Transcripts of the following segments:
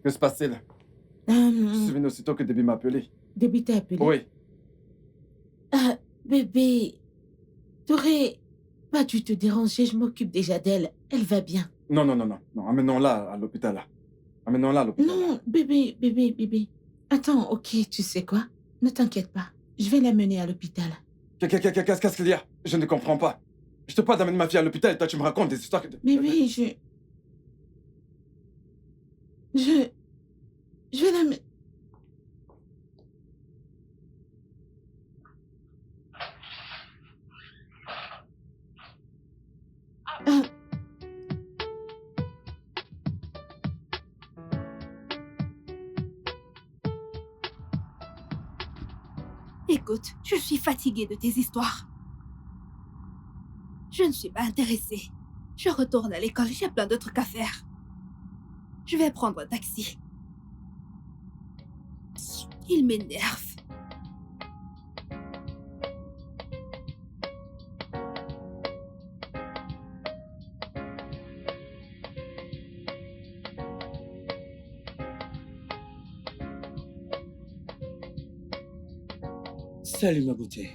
Que se passe-t-il? Je suis venu aussitôt que Debbie m'a appelé. Debbie t'a appelé? Oui. Bébé, t'aurais pas dû te déranger, je m'occupe déjà d'elle. Elle va bien. Non, amenons-la à l'hôpital. Amenons-la à l'hôpital. Non, bébé. Attends, ok, tu sais quoi? Ne t'inquiète pas. Je vais l'amener à l'hôpital. Qu'est-ce qu'il y a? Je ne comprends pas. Je te parle d'amener ma fille à l'hôpital et toi tu me racontes des histoires que... Bébé, je vais l'amener... Écoute, je suis fatiguée de tes histoires. Je ne suis pas intéressée. Je retourne à l'école, j'ai plein de trucs à faire. Je vais prendre un taxi. Il m'énerve. Salut ma beauté.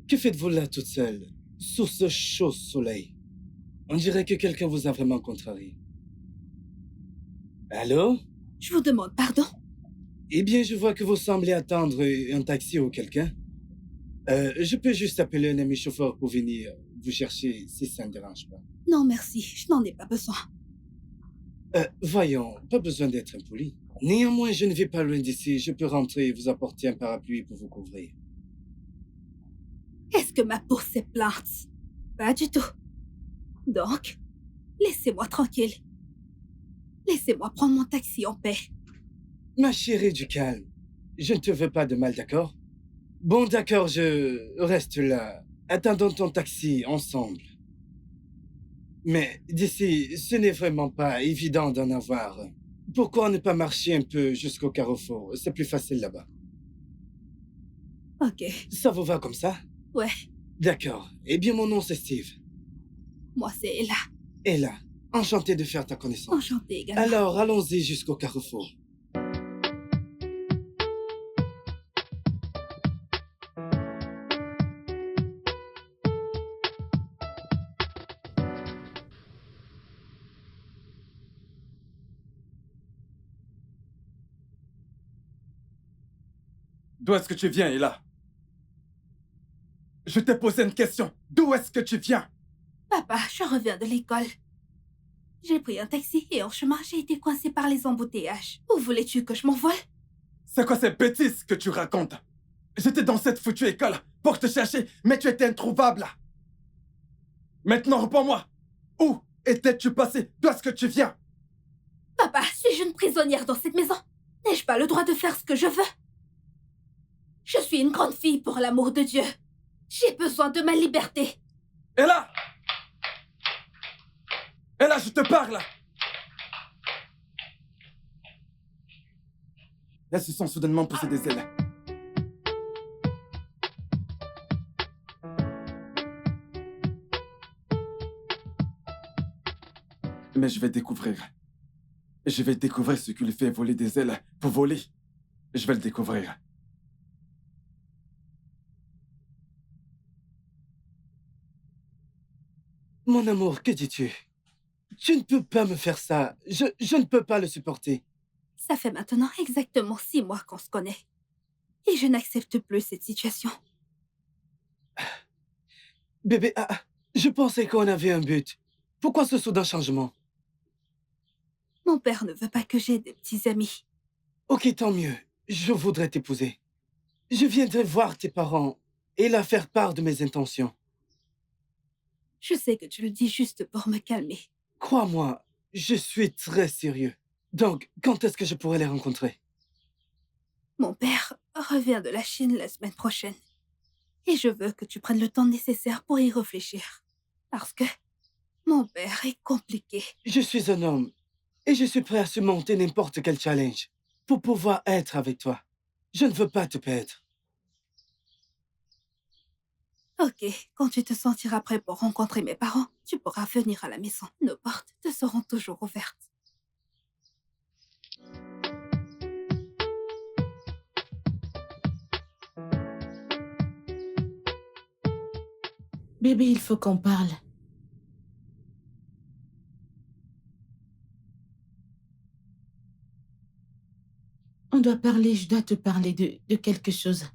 Que faites-vous là toute seule, sous ce chaud soleil? On dirait que quelqu'un vous a vraiment contrarié. Allô? Je vous demande pardon. Eh bien, je vois que vous semblez attendre un taxi ou quelqu'un. Je peux juste appeler un ami chauffeur pour venir vous chercher si ça ne dérange pas. Non, merci, je n'en ai pas besoin. Voyons, pas besoin d'être impoli. Néanmoins, je ne vais pas loin d'ici. Je peux rentrer et vous apporter un parapluie pour vous couvrir. Est-ce que ma bourse est plainte? Pas du tout. Donc, laissez-moi tranquille. Laissez-moi prendre mon taxi en paix. Ma chérie, du calme. Je ne te veux pas de mal, d'accord? Bon, d'accord, je reste là. Attendons ton taxi ensemble. Mais d'ici, ce n'est vraiment pas évident d'en avoir. Pourquoi ne pas marcher un peu jusqu'au carrefour? C'est plus facile là-bas. Ok. Ça vous va comme ça? Ouais. D'accord. Eh bien, mon nom, c'est Steve. Moi, c'est Ella. Ella, enchanté de faire ta connaissance. Enchantée également. Alors, allons-y jusqu'au carrefour. D'où est-ce que tu viens, Ella? Je t'ai posé une question. D'où est-ce que tu viens? Papa, je reviens de l'école. J'ai pris un taxi et en chemin, j'ai été coincée par les embouteillages. Où voulais-tu que je m'envole? C'est quoi ces bêtises que tu racontes? J'étais dans cette foutue école pour te chercher, mais tu étais introuvable. Maintenant, réponds-moi. Où étais-tu passé? D'où est-ce que tu viens? Papa, suis-je une prisonnière dans cette maison? N'ai-je pas le droit de faire ce que je veux? Je suis une grande fille, pour l'amour de Dieu. J'ai besoin de ma liberté. Ella! Ella, je te parle! Elles se sont soudainement poussées des ailes. Mais je vais découvrir. Je vais découvrir ce qui lui fait voler des ailes pour voler. Je vais le découvrir. Mon amour, que dis-tu? Tu ne peux pas me faire ça. Je ne peux pas le supporter. Ça fait maintenant exactement 6 mois qu'on se connaît. Et je n'accepte plus cette situation. Bébé, je pensais qu'on avait un but. Pourquoi ce soudain changement? Mon père ne veut pas que j'aie des petits amis. Ok, tant mieux. Je voudrais t'épouser. Je viendrai voir tes parents et leur faire part de mes intentions. Je sais que tu le dis juste pour me calmer. Crois-moi, je suis très sérieux. Donc, quand est-ce que je pourrais les rencontrer? Mon père revient de la Chine la semaine prochaine. Et je veux que tu prennes le temps nécessaire pour y réfléchir. Parce que mon père est compliqué. Je suis un homme et je suis prêt à surmonter n'importe quel challenge pour pouvoir être avec toi. Je ne veux pas te perdre. Ok, quand tu te sentiras prêt pour rencontrer mes parents, tu pourras venir à la maison. Nos portes te seront toujours ouvertes. Bébé, il faut qu'on parle. On doit parler, je dois te parler de quelque chose.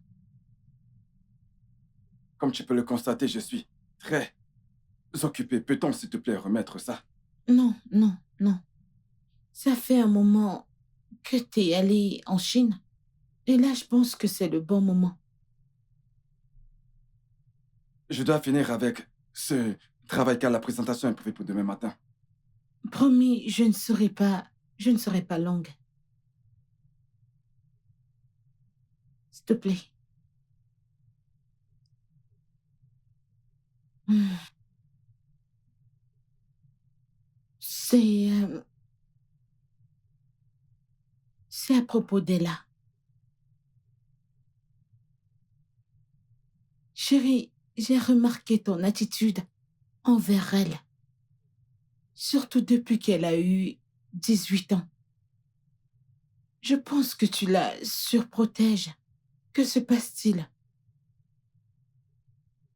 Comme tu peux le constater, je suis très occupé. Peut-on, s'il te plaît, remettre ça? Non, non, non. Ça fait un moment que t'es allé en Chine. Et là, je pense que c'est le bon moment. Je dois finir avec ce travail car la présentation est prévue pour demain matin. Promis, je ne serai pas longue. S'il te plaît. Hmm. C'est à propos d'Ella. Chérie, j'ai remarqué ton attitude envers elle. Surtout depuis qu'elle a eu 18 ans. Je pense que tu la surprotèges. Que se passe-t-il?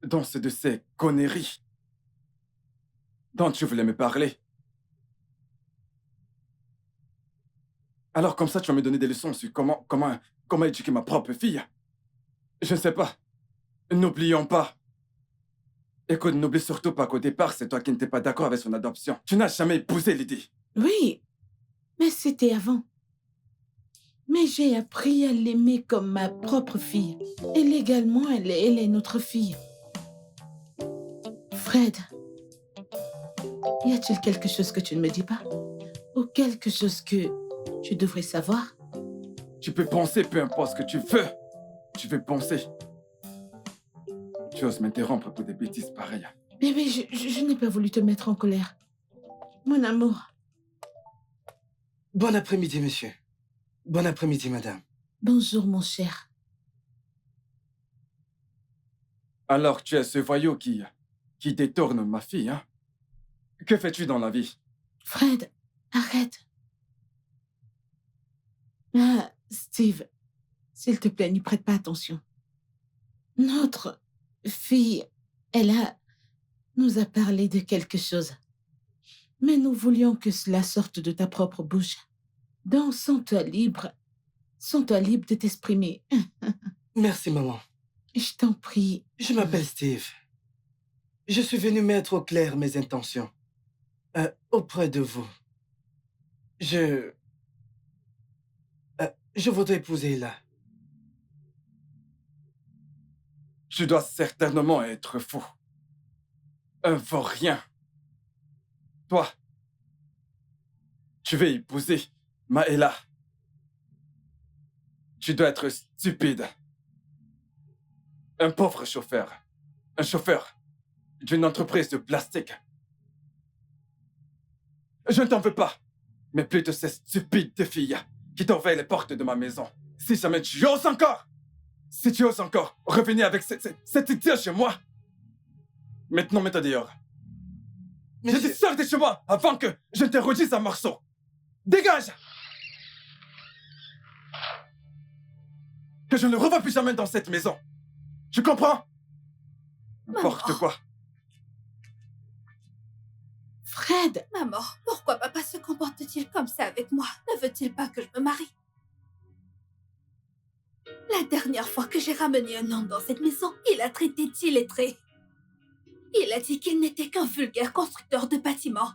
Donc, c'est de ces conneries dont tu voulais me parler. Alors, comme ça, tu vas me donner des leçons sur comment éduquer ma propre fille. Je ne sais pas. N'oublions pas. Écoute, n'oublie surtout pas qu'au départ, c'est toi qui n'étais pas d'accord avec son adoption. Tu n'as jamais épousé l'idée. Oui, mais c'était avant. Mais j'ai appris à l'aimer comme ma propre fille. Et légalement, elle est notre fille. Fred, y a-t-il quelque chose que tu ne me dis pas? Ou quelque chose que je devrais savoir? Tu peux penser peu importe ce que tu veux. Tu veux penser. Tu oses m'interrompre pour des bêtises pareilles. Bébé, je n'ai pas voulu te mettre en colère. Mon amour. Bon après-midi, monsieur. Bon après-midi, madame. Bonjour, mon cher. Alors, tu es ce voyou qui détourne ma fille, hein? Que fais-tu dans la vie? Fred, arrête. Ah, Steve, s'il te plaît, n'y prête pas attention. Notre fille, nous a parlé de quelque chose. Mais nous voulions que cela sorte de ta propre bouche. Donc, sens-toi libre de t'exprimer. Merci, maman. Je t'en prie. Je m'appelle Steve. Je suis venu mettre au clair mes intentions. Auprès de vous. Je voudrais épouser là. Tu dois certainement être fou. Un vaurien. Toi, tu veux épouser Maëla. Tu dois être stupide. Un pauvre chauffeur. Un chauffeur d'une entreprise de plastique. Je ne t'en veux pas. Mais plutôt ces stupides filles qui t'envahissent les portes de ma maison. Si jamais tu oses encore, si tu oses encore revenir avec cette idée chez moi, maintenant mets-toi dehors. Je te sors de chez moi avant que je ne te redise un morceau. Dégage! Que je ne le revois plus jamais dans cette maison. Tu comprends? N'importe quoi. Fred! Maman, pourquoi papa se comporte-t-il comme ça avec moi? Ne veut-il pas que je me marie? La dernière fois que j'ai ramené un homme dans cette maison, il a traité d'illettré. Il a dit qu'il n'était qu'un vulgaire constructeur de bâtiments.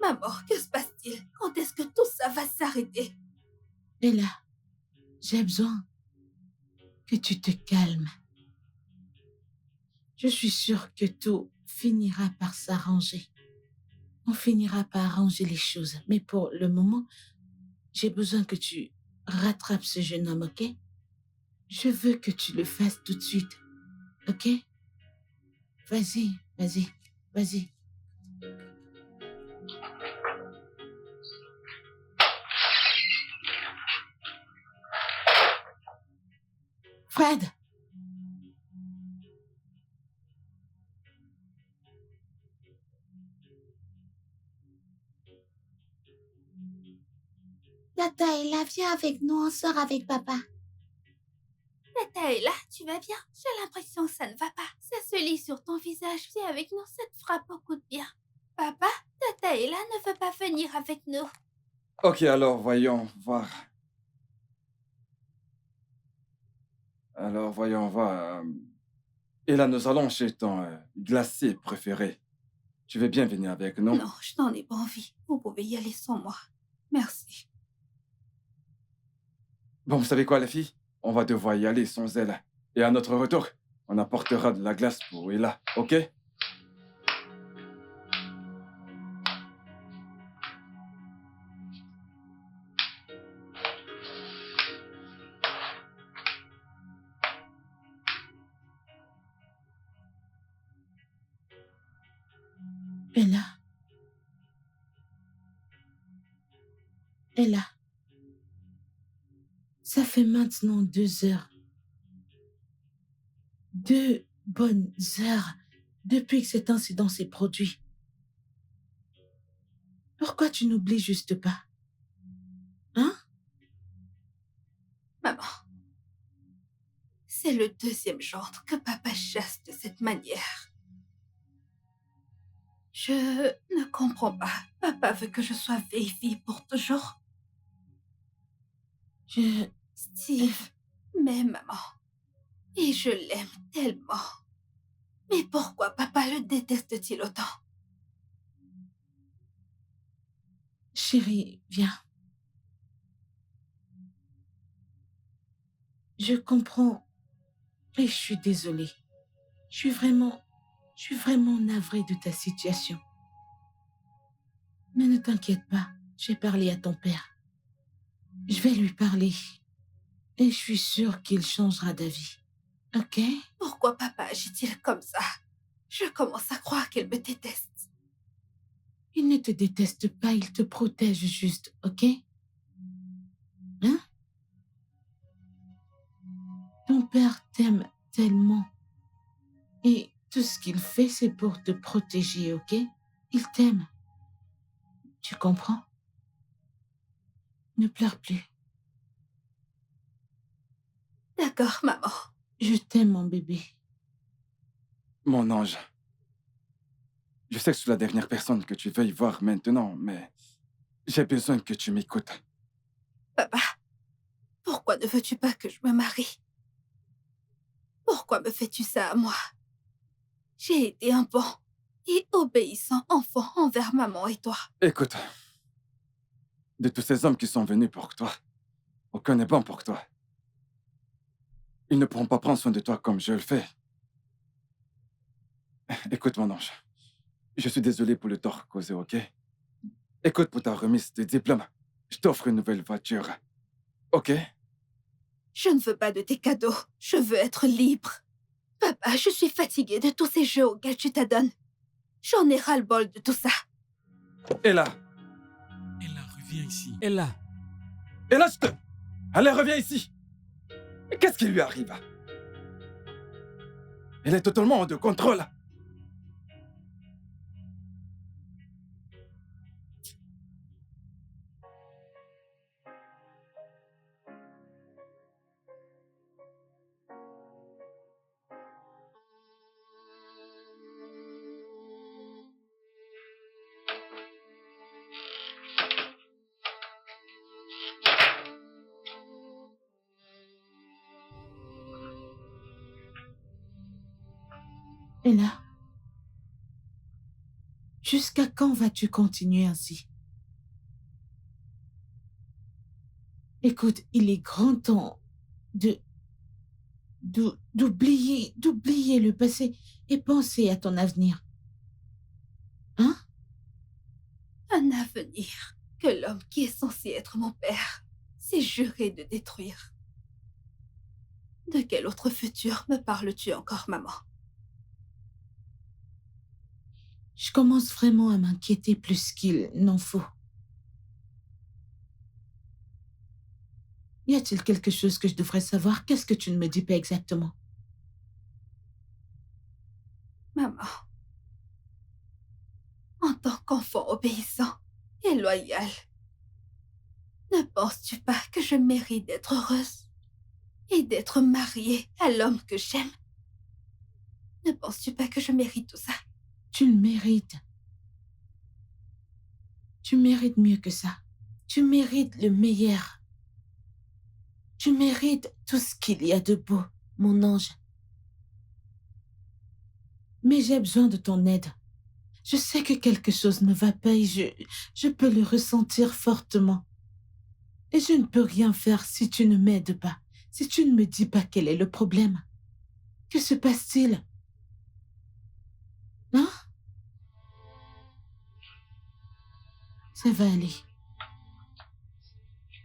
Maman, que se passe-t-il? Quand est-ce que tout ça va s'arrêter? Ella, j'ai besoin que tu te calmes. Je suis sûre que tout finira par s'arranger. On finira par arranger les choses. Mais pour le moment, j'ai besoin que tu rattrapes ce jeune homme, ok? Je veux que tu le fasses tout de suite, ok? Vas-y, vas-y, vas-y. Fred! Tata Ella, viens avec nous, on sort avec papa. Tata Ella, tu vas bien? J'ai l'impression que ça ne va pas. Ça se lit sur ton visage. Viens avec nous, ça te fera beaucoup de bien. Papa, Tata Ella ne veut pas venir avec nous. Ok, alors voyons voir. Et là, nous allons chez ton glacier préféré. Tu veux bien venir avec nous? Non, je n'en ai pas envie. Vous pouvez y aller sans moi. Merci. Bon, vous savez quoi, les filles? On va devoir y aller sans elle. Et à notre retour, on apportera de la glace pour Ella, ok? Ella. Ella. Ça fait maintenant 2 heures. 2 bonnes heures depuis que cet incident s'est produit. Pourquoi tu n'oublies juste pas? Hein? Maman, c'est le deuxième gendre que papa chasse de cette manière. Je ne comprends pas. Papa veut que je sois vieille fille pour toujours. Steve m'aime, maman. Et je l'aime tellement. Mais pourquoi papa le déteste-t-il autant? Chérie, viens. Je comprends et je suis désolée. Je suis vraiment navrée de ta situation. Mais ne t'inquiète pas, j'ai parlé à ton père. Je vais lui parler. Et je suis sûre qu'il changera d'avis. Ok? Pourquoi papa agit-il comme ça? Je commence à croire qu'il me déteste. Il ne te déteste pas, il te protège juste, ok? Hein? Ton père t'aime tellement. Et tout ce qu'il fait, c'est pour te protéger, ok? Il t'aime. Tu comprends? Ne pleure plus. D'accord, maman. Je t'aime, mon bébé. Mon ange. Je sais que je suis la dernière personne que tu veuilles voir maintenant, mais j'ai besoin que tu m'écoutes. Papa, pourquoi ne veux-tu pas que je me marie? Pourquoi me fais-tu ça à moi? J'ai été un bon et obéissant enfant envers maman et toi. Écoute, de tous ces hommes qui sont venus pour toi, aucun n'est bon pour toi. Ils ne pourront pas prendre soin de toi comme je le fais. Écoute, mon ange, je suis désolé pour le tort causé, ok? Écoute, pour ta remise de diplôme, je t'offre une nouvelle voiture. Ok. Je ne veux pas de tes cadeaux. Je veux être libre. Papa, je suis fatiguée de tous ces jeux auxquels tu t'adonnes. J'en ai ras-le-bol de tout ça. Ella. Ella, reviens ici. Ella. Ella, je te... Allez, reviens ici. Qu'est-ce qui lui arrive? Elle est totalement hors de contrôle. Ella, jusqu'à quand vas-tu continuer ainsi? Écoute, il est grand temps d'oublier le passé et penser à ton avenir. Hein? Un avenir que l'homme qui est censé être mon père s'est juré de détruire. De quel autre futur me parles-tu encore, maman? Je commence vraiment à m'inquiéter plus qu'il n'en faut. Y a-t-il quelque chose que je devrais savoir? Qu'est-ce que tu ne me dis pas exactement? Maman, en tant qu'enfant obéissant et loyal, ne penses-tu pas que je mérite d'être heureuse et d'être mariée à l'homme que j'aime? Ne penses-tu pas que je mérite tout ça? Tu le mérites. Tu mérites mieux que ça. Tu mérites le meilleur. Tu mérites tout ce qu'il y a de beau, mon ange. Mais j'ai besoin de ton aide. Je sais que quelque chose ne va pas et je peux le ressentir fortement. Et je ne peux rien faire si tu ne m'aides pas, si tu ne me dis pas quel est le problème. Que se passe-t-il? Hein? Ça va aller.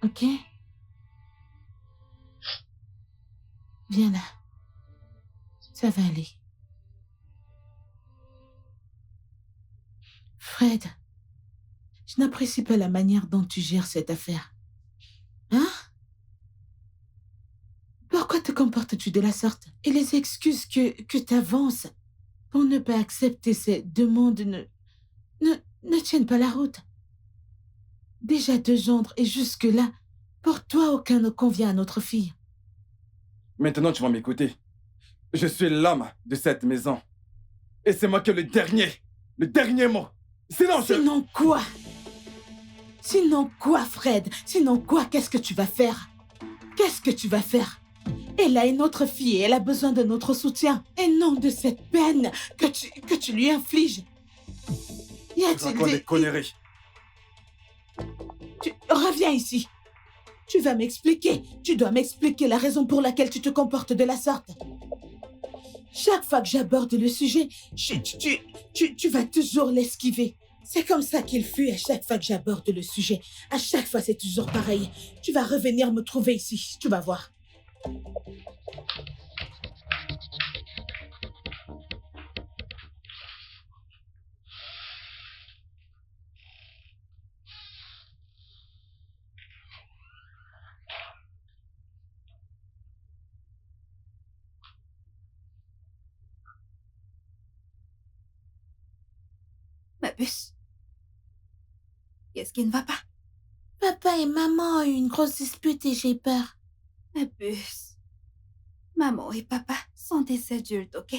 Ok? Viens là. Ça va aller. Fred, je n'apprécie pas la manière dont tu gères cette affaire. Hein? Pourquoi te comportes-tu de la sorte? Et les excuses que tu avances pour ne pas accepter ces demandes ne tiennent pas la route. Déjà 2 gendres et jusque-là, pour toi, aucun ne convient à notre fille. Maintenant, tu vas m'écouter. Je suis l'homme de cette maison. Et c'est moi qui ai le dernier mot. Sinon, Sinon quoi? Sinon quoi, Fred? Sinon quoi, qu'est-ce que tu vas faire? Qu'est-ce que tu vas faire? Elle a une autre fille et elle a besoin de notre soutien. Et non de cette peine que tu lui infliges. Y tu a-t-il racontes des conneries. Reviens ici. Tu vas m'expliquer. Tu dois m'expliquer la raison pour laquelle tu te comportes de la sorte. Chaque fois que j'aborde le sujet, tu vas toujours l'esquiver. C'est comme ça qu'il fuit à chaque fois que j'aborde le sujet. À chaque fois, c'est toujours pareil. Tu vas revenir me trouver ici. Tu vas voir. Ma puce, qu'est-ce qui ne va pas? Papa et maman ont eu une grosse dispute et j'ai peur. Ma puce, maman et papa sont des adultes, ok?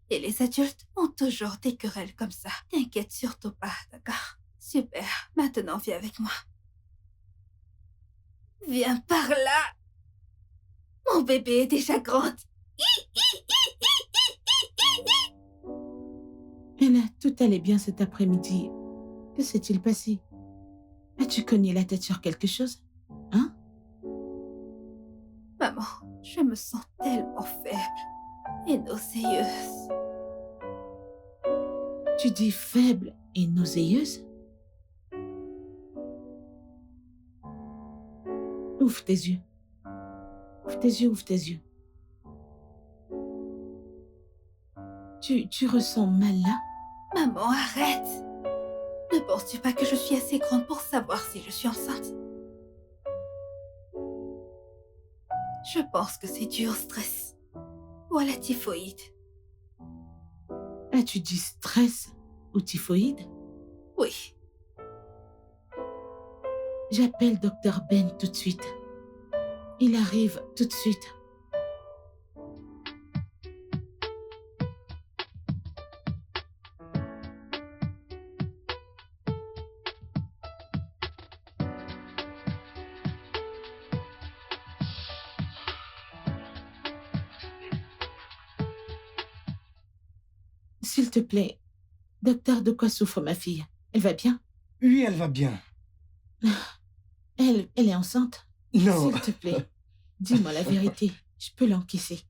Et les adultes ont toujours des querelles comme ça. T'inquiète surtout pas, d'accord? Super, maintenant viens avec moi. Viens par là. Mon bébé est déjà grande. Ella, tout allait bien cet après-midi. Que s'est-il passé? As-tu cogné la tête sur quelque chose? Hein? Maman, je me sens tellement faible et nauséeuse. Tu dis faible et nauséeuse? Ouvre tes yeux. Ouvre tes yeux, ouvre tes yeux. Tu ressens mal là? Maman, arrête. Ne penses-tu pas que je suis assez grande pour savoir si je suis enceinte? Je pense que c'est dû au stress ou à la typhoïde. As-tu dit stress ou typhoïde? Oui. J'appelle Dr Ben tout de suite. Il arrive tout de suite. S'il te plaît, docteur, de quoi souffre ma fille? Elle va bien? Oui, elle va bien. Elle est enceinte? Non. S'il te plaît, dis-moi la vérité. Je peux l'encaisser.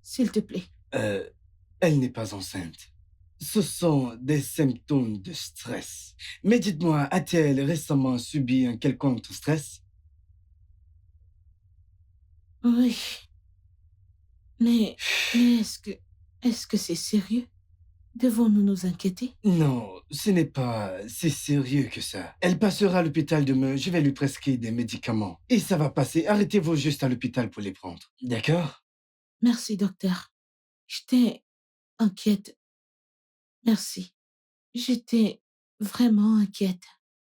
S'il te plaît. Elle n'est pas enceinte. Ce sont des symptômes de stress. Mais dites-moi, a-t-elle récemment subi un quelconque stress? Oui. Mais est-ce que c'est sérieux? Devons-nous nous inquiéter? Non, ce n'est pas si sérieux que ça. Elle passera à l'hôpital demain, je vais lui prescrire des médicaments. Et ça va passer, arrêtez-vous juste à l'hôpital pour les prendre. D'accord? Merci, docteur. J'étais inquiète. Merci. J'étais vraiment inquiète.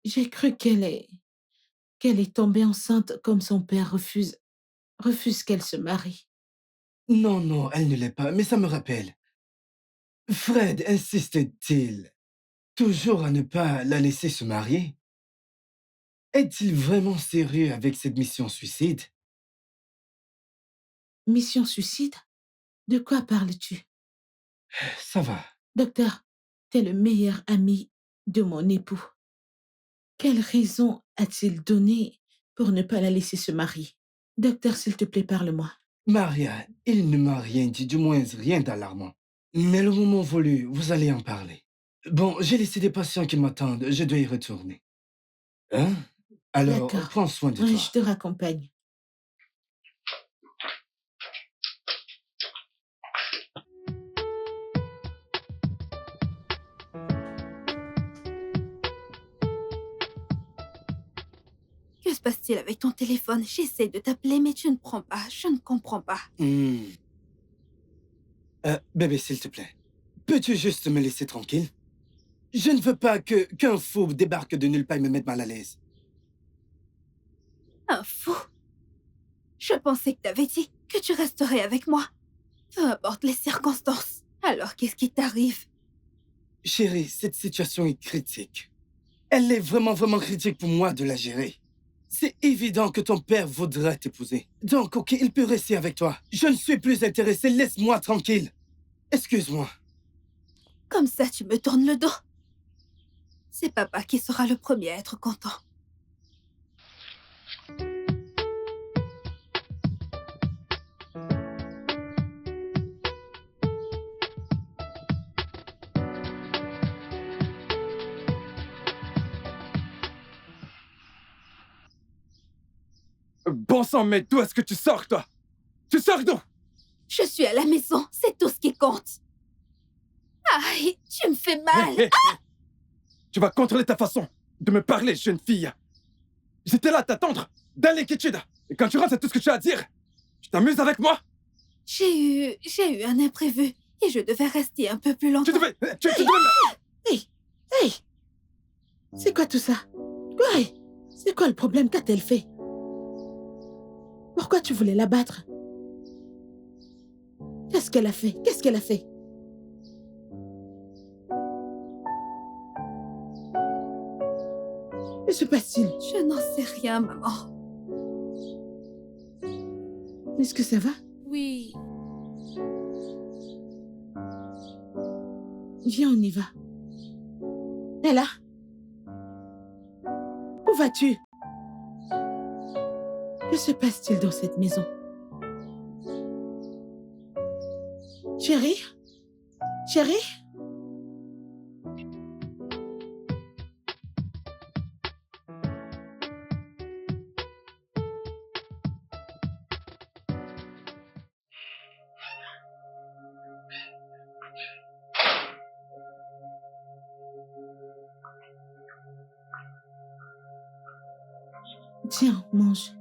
J'ai cru qu'elle est tombée enceinte comme son père refuse qu'elle se marie. Non, non, elle ne l'est pas, mais ça me rappelle. Fred insiste-t-il toujours à ne pas la laisser se marier? Est-il vraiment sérieux avec cette mission suicide? Mission suicide? De quoi parles-tu? Ça va. Docteur, t'es le meilleur ami de mon époux. Quelle raison a-t-il donné pour ne pas la laisser se marier? Docteur, s'il te plaît, parle-moi. Maria, il ne m'a rien dit, du moins rien d'alarmant. Mais le moment voulu, vous allez en parler. Bon, j'ai laissé des patients qui m'attendent, je dois y retourner. Hein? Alors, D'accord. prends soin de Oui, toi. je te raccompagne. Que se passe-t-il avec ton téléphone? J'essaie de t'appeler, mais tu ne prends pas. Je ne comprends pas. Bébé, s'il te plaît, peux-tu juste me laisser tranquille? Je ne veux pas qu'un fou débarque de nulle part et me mette mal à l'aise. Un fou? Je pensais que t'avais dit que tu resterais avec moi. Peu importe les circonstances. Alors, qu'est-ce qui t'arrive? Chérie, cette situation est critique. Elle est vraiment, vraiment critique pour moi de la gérer. C'est évident que ton père voudra t'épouser. Donc, ok, il peut rester avec toi. Je ne suis plus intéressé, laisse-moi tranquille. Excuse-moi. Comme ça, tu me tournes le dos. C'est papa qui sera le premier à être content. Bon sang, mais d'où est-ce que tu sors, toi? Tu sors d'où? Je suis à la maison, c'est tout ce qui compte. Aïe, tu me fais mal. Hé, hé, hé. Tu vas contrôler ta façon de me parler, jeune fille. J'étais là à t'attendre, dans l'inquiétude. Et quand tu rentres, c'est tout ce que tu as à dire. Tu t'amuses avec moi? J'ai eu un imprévu et je devais rester un peu plus longtemps. Tu devais... Hey! C'est quoi tout ça? Quoi? C'est quoi le problème? Qu'a-t-elle fait? Pourquoi tu voulais la battre? Qu'est-ce qu'elle a fait? Qu'est-ce qu'elle a fait? Que se passe-t-il? Je n'en sais rien, maman. Est-ce que ça va? Oui. Viens, on y va. Ella? Où vas-tu? Que se passe-t-il dans cette maison? Chérie? Chérie? Tiens, mange.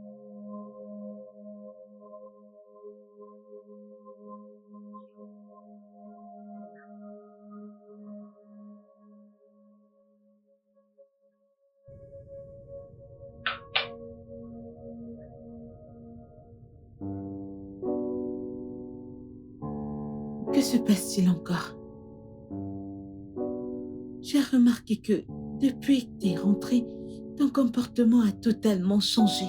Que se passe-t-il encore? J'ai remarqué que depuis que t'es rentré, ton comportement a totalement changé.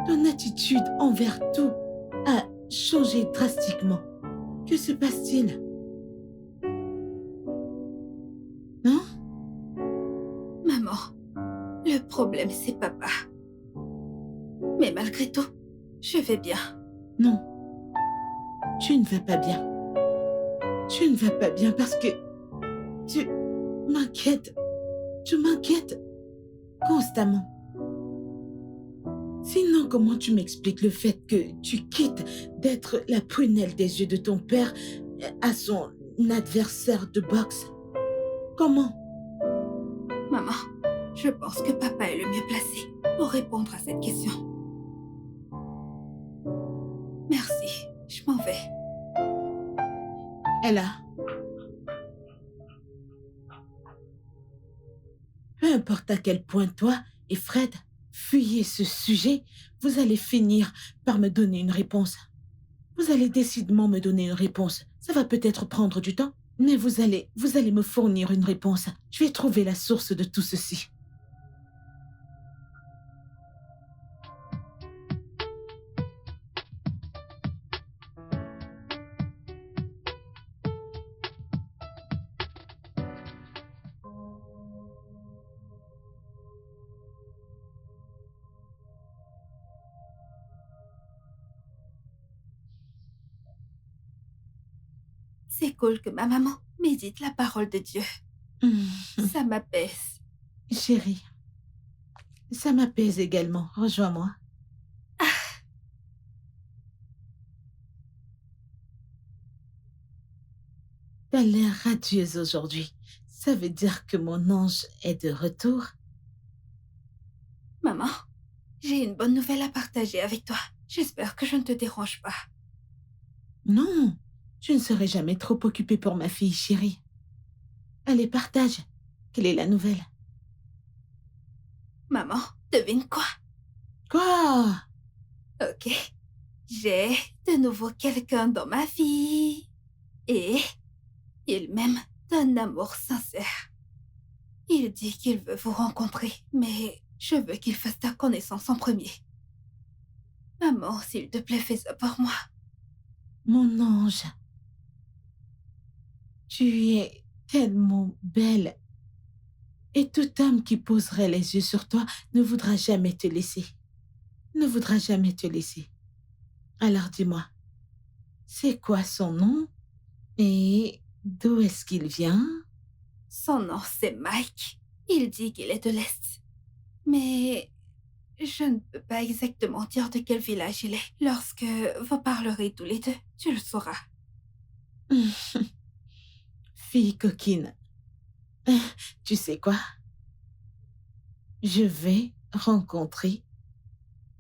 Ton attitude envers tout a changé drastiquement. Que se passe-t-il? Non? Maman, le problème c'est papa. Mais malgré tout, je vais bien. Non. Tu ne vas pas bien. Tu ne vas pas bien parce que tu m'inquiètes. Tu m'inquiètes constamment. Sinon, comment tu m'expliques le fait que tu quittes d'être la prunelle des yeux de ton père à son adversaire de boxe? Comment? Maman, je pense que papa est le mieux placé pour répondre à cette question. Merci, je m'en vais. Ella. Peu importe à quel point toi et Fred fuyez ce sujet, vous allez finir par me donner une réponse. Vous allez décidément me donner une réponse. Ça va peut-être prendre du temps, mais vous allez me fournir une réponse. Je vais trouver la source de tout ceci. C'est cool que ma maman médite la parole de Dieu. Ça m'apaise. Chérie, ça m'apaise également. Rejoins-moi. T'as l'air radieuse aujourd'hui. Ça veut dire que mon ange est de retour? Maman, j'ai une bonne nouvelle à partager avec toi. J'espère que je ne te dérange pas. Non, je ne serai jamais trop occupée pour ma fille chérie. Allez, partage. Quelle est la nouvelle? Maman, devine quoi? Quoi? Ok. J'ai de nouveau quelqu'un dans ma vie. Et il m'aime d'un amour sincère. Il dit qu'il veut vous rencontrer, mais je veux qu'il fasse ta connaissance en premier. Maman, s'il te plaît, fais ça pour moi. Mon ange, tu es tellement belle. Et tout homme qui poserait les yeux sur toi ne voudra jamais te laisser. Ne voudra jamais te laisser. Alors dis-moi, c'est quoi son nom? Et d'où est-ce qu'il vient? Son nom, c'est Mike. Il dit qu'il est de l'Est. Mais je ne peux pas exactement dire de quel village il est. Lorsque vous parlerez tous les deux, tu le sauras. Fille coquine, tu sais quoi? Je vais rencontrer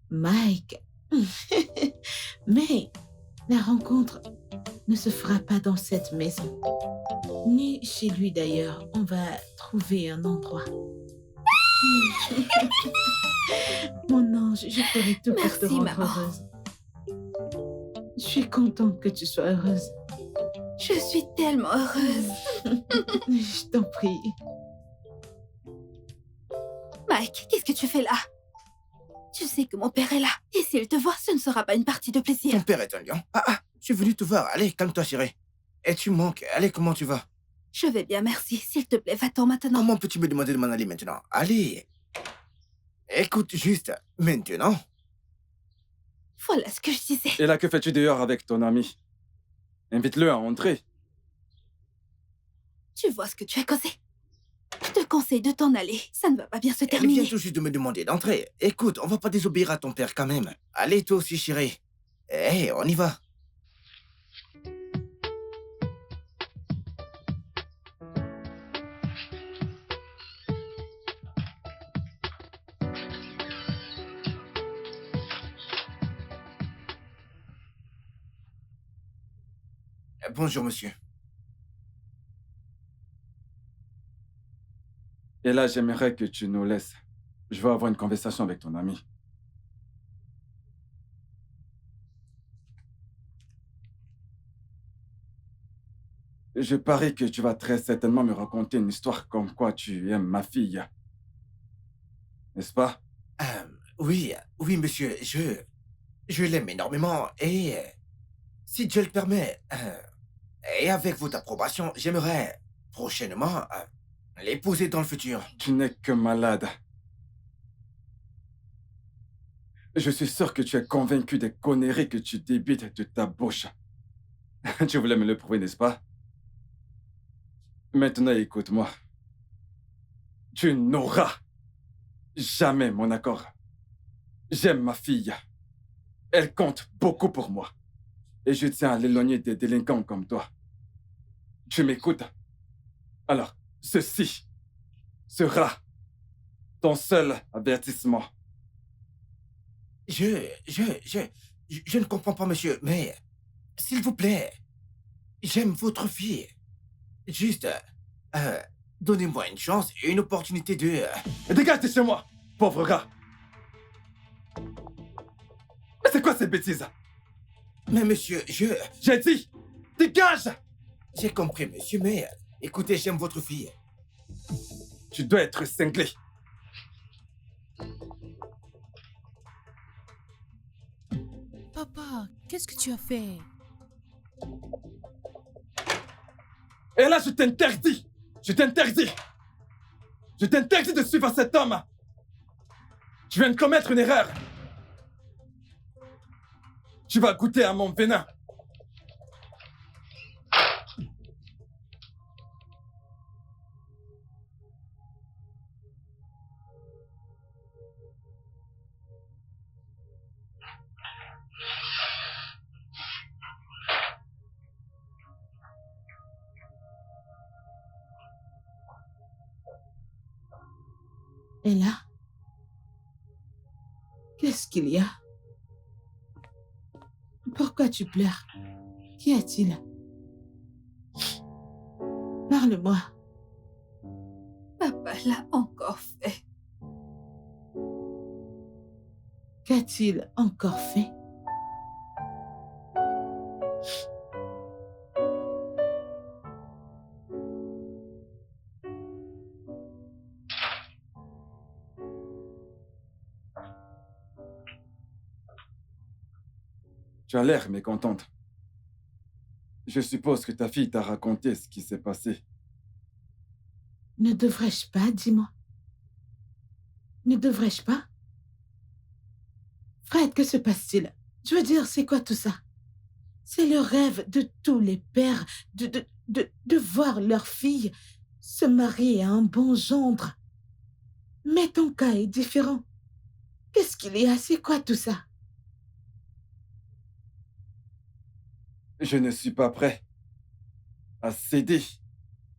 Mike. Mais la rencontre ne se fera pas dans cette maison. Ni chez lui d'ailleurs. On va trouver un endroit. Mon ange, je ferai tout pour te Merci, rendre maman. heureuse. Je suis contente que tu sois heureuse. Je suis tellement heureuse. Je t'en prie. Mike, qu'est-ce que tu fais là? Tu sais que mon père est là. Et s'il te voit, ce ne sera pas une partie de Ton plaisir. père est un lion. Je suis venu te voir. Allez, calme-toi, chérie. Et tu manques. Allez, comment tu vas? Je vais bien, merci. S'il te plaît, va-t'en maintenant. Comment peux-tu me demander de m'en aller maintenant? Allez. Écoute juste. Maintenant. Voilà ce que je disais. Et là, que fais-tu dehors avec ton ami? Invite-le à entrer. Tu vois ce que tu as causé? Je te conseille de t'en aller. Ça ne va pas bien se Elle vient terminer. tout juste de me demander d'entrer. Écoute, on va pas désobéir à ton père quand même. Allez, toi aussi, chérie. Hé, on y va. Bonjour, monsieur. Et là, j'aimerais que tu nous laisses. Je veux avoir une conversation avec ton ami. Je parie que tu vas très certainement me raconter une histoire comme quoi tu aimes ma fille. N'est-ce pas? Oui, oui, monsieur, je l'aime énormément et si Dieu le permet, et avec votre approbation, j'aimerais prochainement l'épouser dans le futur. Tu n'es que malade. Je suis sûr que tu es convaincu des conneries que tu débites de ta bouche. Tu voulais me le prouver, n'est-ce pas? Maintenant, écoute-moi. Tu n'auras jamais mon accord. J'aime ma fille. Elle compte beaucoup pour moi. Et je tiens à l'éloigner des délinquants comme toi. Tu m'écoutes? Alors, ceci sera ton seul avertissement. Je ne comprends pas, monsieur, mais s'il vous plaît, j'aime votre fille. Juste, donnez-moi une chance et une opportunité de... Dégage de chez moi, pauvre rat. Mais c'est quoi ces bêtises? Mais monsieur, J'ai dit, dégage! j'ai compris, monsieur, mais écoutez, j'aime votre fille. Tu dois être cinglé. Papa, qu'est-ce que tu as fait? Et là, je t'interdis. Je t'interdis. Je t'interdis de suivre cet homme. Tu viens de commettre une erreur. Tu vas goûter à mon venin. Et là, qu'est-ce qu'il y a? Pourquoi tu pleures? Qu'y a-t-il? Parle-moi. Papa l'a encore fait. Qu'a-t-il encore fait? Tu as l'air mécontente. Je suppose que ta fille t'a raconté ce qui s'est passé. Ne devrais-je pas, dis-moi? Ne devrais-je pas? Fred, que se passe-t-il? Je veux dire, c'est quoi tout ça? C'est le rêve de tous les pères de voir leur fille se marier à un bon gendre. Mais ton cas est différent. Qu'est-ce qu'il y a? C'est quoi tout ça? Je ne suis pas prêt à céder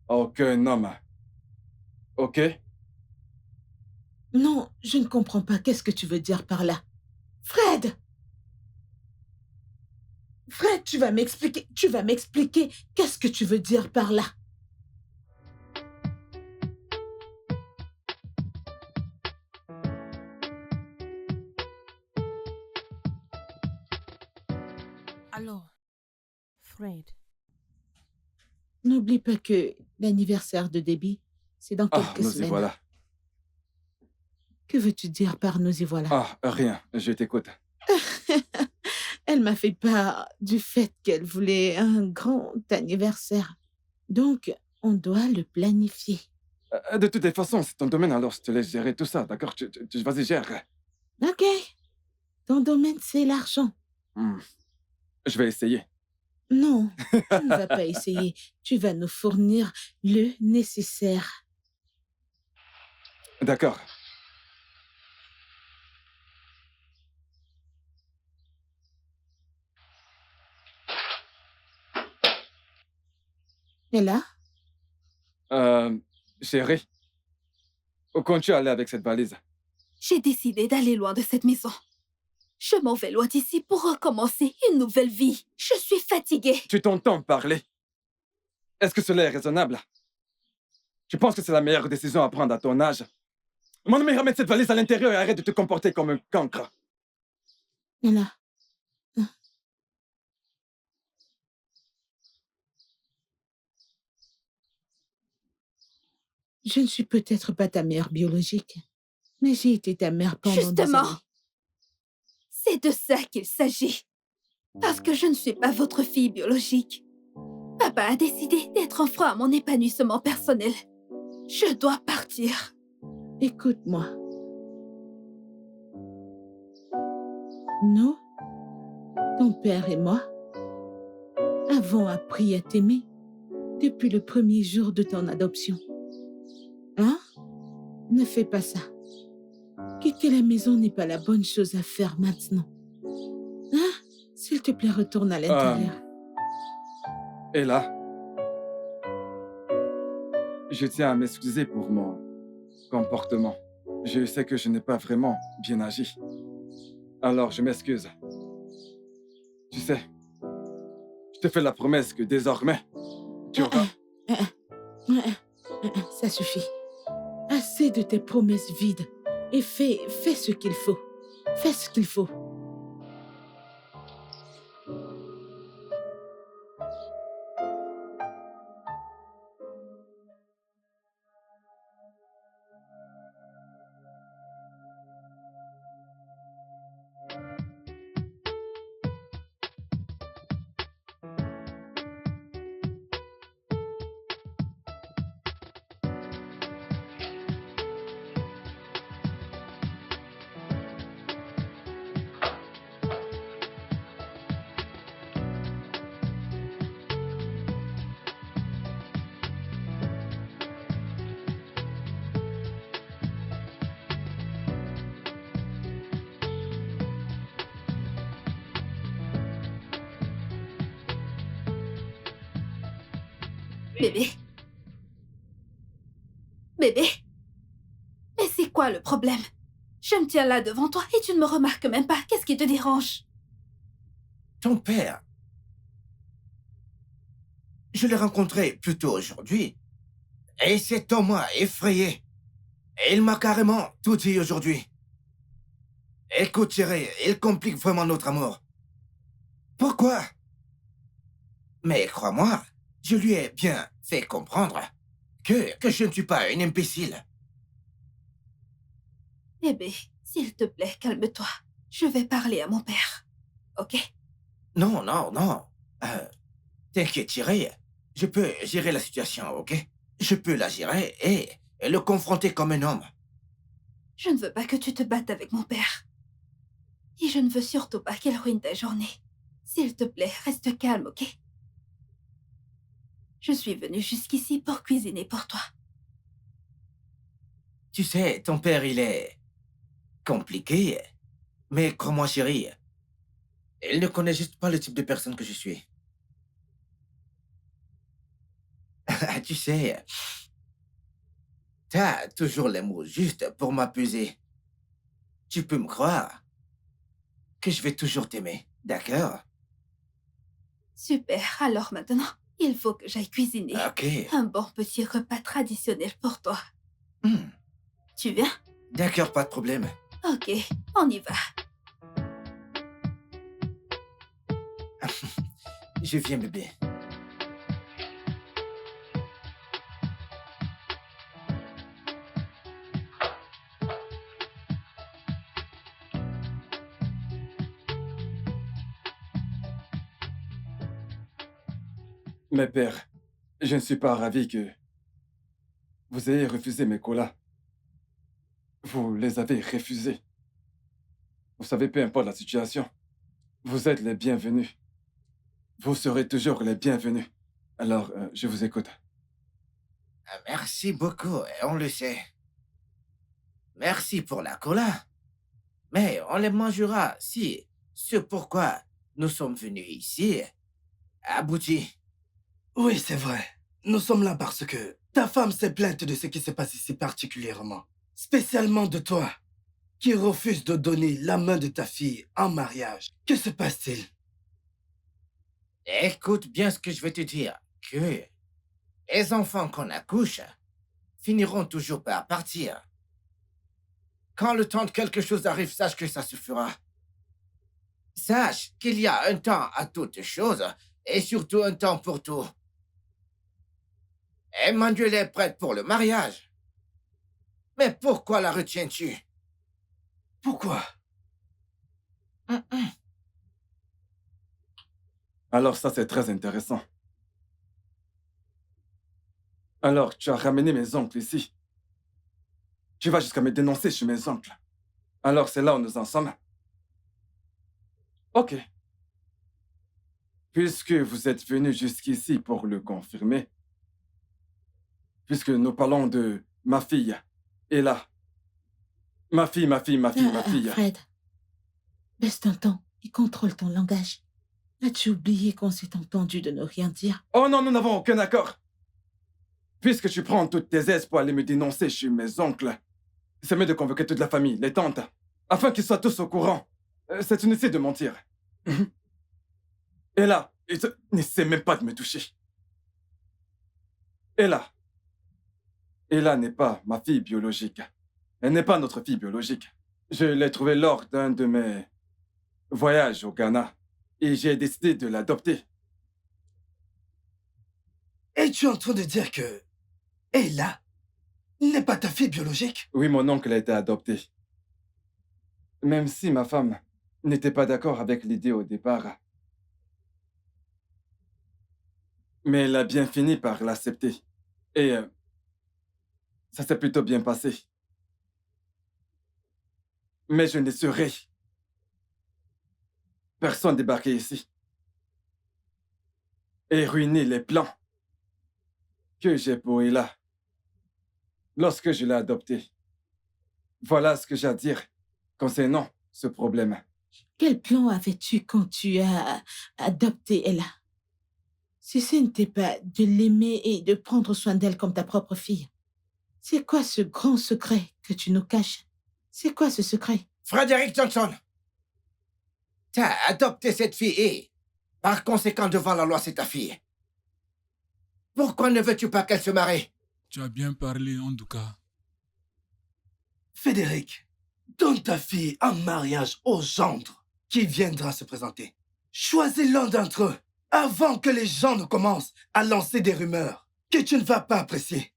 à aucun homme. Ok? Non, je ne comprends pas. Qu'est-ce que tu veux dire par là? Fred! Fred, tu vas m'expliquer. Tu vas m'expliquer. Qu'est-ce que tu veux dire par là? Alors, Fred, N'oublie pas que l'anniversaire de Debbie, c'est dans Ah, quelques nous y semaines. voilà. Que veux-tu dire par nous y voilà? Ah, rien, je t'écoute. Elle m'a fait part du fait qu'elle voulait un grand anniversaire. Donc, on doit le planifier. De toutes les façons, c'est ton domaine, alors je te laisse gérer tout ça, d'accord? Vas-y, gère. Ok. Ton domaine, c'est l'argent. Hmm. Je vais essayer. Non, tu ne vas pas essayer. Tu vas nous fournir le nécessaire. D'accord. Et là, Chérie, où comptes-tu aller avec cette valise? J'ai décidé d'aller loin de cette maison. Je m'en vais loin d'ici pour recommencer une nouvelle vie. Je suis fatiguée. Tu t'entends parler? Est-ce que cela est raisonnable? Tu penses que c'est la meilleure décision à prendre à ton âge? Mon ami, ramène cette valise à l'intérieur et arrête de te comporter comme un cancre. Là. Je ne suis peut-être pas ta mère biologique, mais j'ai été ta mère pendant des Justement, années. c'est de ça qu'il s'agit. Parce que je ne suis pas votre fille biologique. Papa a décidé d'être un frein à mon épanouissement personnel. Je dois partir. Écoute-moi. Nous, ton père et moi, avons appris à t'aimer depuis le premier jour de ton adoption. Hein? Ne fais pas ça. Quitter la maison n'est pas la bonne chose à faire maintenant. Hein? S'il te plaît, retourne à l'intérieur. Et là, je tiens à m'excuser pour mon comportement. Je sais que je n'ai pas vraiment bien agi. Alors, je m'excuse. Tu sais, je te fais la promesse que désormais, tu auras... Ça suffit. Assez de tes promesses vides. Et fais ce qu'il faut. Fais ce qu'il faut. Bébé. Bébé. Mais c'est quoi le problème? Je me tiens là devant toi et tu ne me remarques même pas. Qu'est-ce qui te dérange? Ton père. Je l'ai rencontré plus tôt aujourd'hui. Et cet homme m'a effrayé. Et il m'a carrément tout dit aujourd'hui. Écoute, Thierry, il complique vraiment notre amour. Pourquoi? Mais crois-moi, je lui ai bien fait comprendre que je ne suis pas une imbécile. Bébé, s'il te plaît, calme-toi. Je vais parler à mon père. Ok? Non, non, non. T'inquiète, Thierry. Je peux gérer la situation, ok? Je peux la gérer et le confronter comme un homme. Je ne veux pas que tu te battes avec mon père. Et je ne veux surtout pas qu'il ruine ta journée. S'il te plaît, reste calme, ok? Je suis venue jusqu'ici pour cuisiner pour toi. Tu sais, ton père, il est compliqué. Mais crois-moi, chérie, il ne connaît juste pas le type de personne que je suis. Tu sais, t'as toujours les mots justes pour m'apaiser. Tu peux me croire que je vais toujours t'aimer, d'accord? Super, alors maintenant, il faut que j'aille cuisiner. Ok. Un bon petit repas traditionnel pour toi. Hmm, Tu viens? d'accord, pas de problème. Ok, on y va. Je viens, bébé. Mais père, je ne suis pas ravi que vous ayez refusé mes colas. Vous les avez refusés. Vous savez, peu importe la situation, vous êtes les bienvenus. Vous serez toujours les bienvenus. Alors, je vous écoute. Merci beaucoup, on le sait. Merci pour la cola. Mais on les mangera si ce pourquoi nous sommes venus ici aboutit. Oui, c'est vrai. Nous sommes là parce que ta femme s'est plainte de ce qui se passe ici particulièrement. Spécialement de toi. qui refuse de donner la main de ta fille en mariage. Que se passe-t-il? Écoute bien ce que je vais te dire. Que les enfants qu'on accouche finiront toujours par partir. Quand le temps de quelque chose arrive, sache que ça se fera. Sache qu'il y a un temps à toute chose et surtout un temps pour tout. Emmanuel est prête pour le mariage. Mais pourquoi la retiens-tu? Pourquoi? Alors ça, c'est très intéressant. Alors, tu as ramené mes oncles ici. Tu vas jusqu'à me dénoncer chez mes oncles. Alors, c'est là où nous en sommes. Ok. Puisque vous êtes venu jusqu'ici pour le confirmer, puisque nous parlons de ma fille, et là, ma fille. Fred, baisse ton ton et contrôle ton langage. As-tu oublié qu'on s'est entendu de ne rien dire? Oh non, nous n'avons aucun accord. Puisque tu prends toutes tes aises pour aller me dénoncer chez mes oncles, c'est mieux de convoquer toute la famille, les tantes, afin qu'ils soient tous au courant. C'est une essai de mentir. Et là, n'essaie même pas de me toucher. Et là n'est pas ma fille biologique. Elle n'est pas notre fille biologique. Je l'ai trouvée lors d'un de mes voyages au Ghana et j'ai décidé de l'adopter. Es-tu en train de dire que Ella n'est pas ta fille biologique? Oui, mon oncle a été adopté. Même si ma femme n'était pas d'accord avec l'idée au départ. Mais elle a bien fini par l'accepter. Et ça s'est plutôt bien passé. Mais je ne laisserai personne débarquer ici et ruiner les plans que j'ai pour Ella lorsque je l'ai adoptée. Voilà ce que j'ai à dire concernant ce problème. Quel plan avais-tu quand tu as adopté Ella? Si ce n'était pas de l'aimer et de prendre soin d'elle comme ta propre fille, c'est quoi ce grand secret que tu nous caches? C'est quoi ce secret? Frédéric Johnson, t'as adopté cette fille et, par conséquent, devant la loi, c'est ta fille. Pourquoi ne veux-tu pas qu'elle se marie? Tu as bien parlé, en tout cas. Frédéric, donne ta fille en mariage au gendre qui viendra se présenter. Choisis l'un d'entre eux avant que les gens ne commencent à lancer des rumeurs que tu ne vas pas apprécier.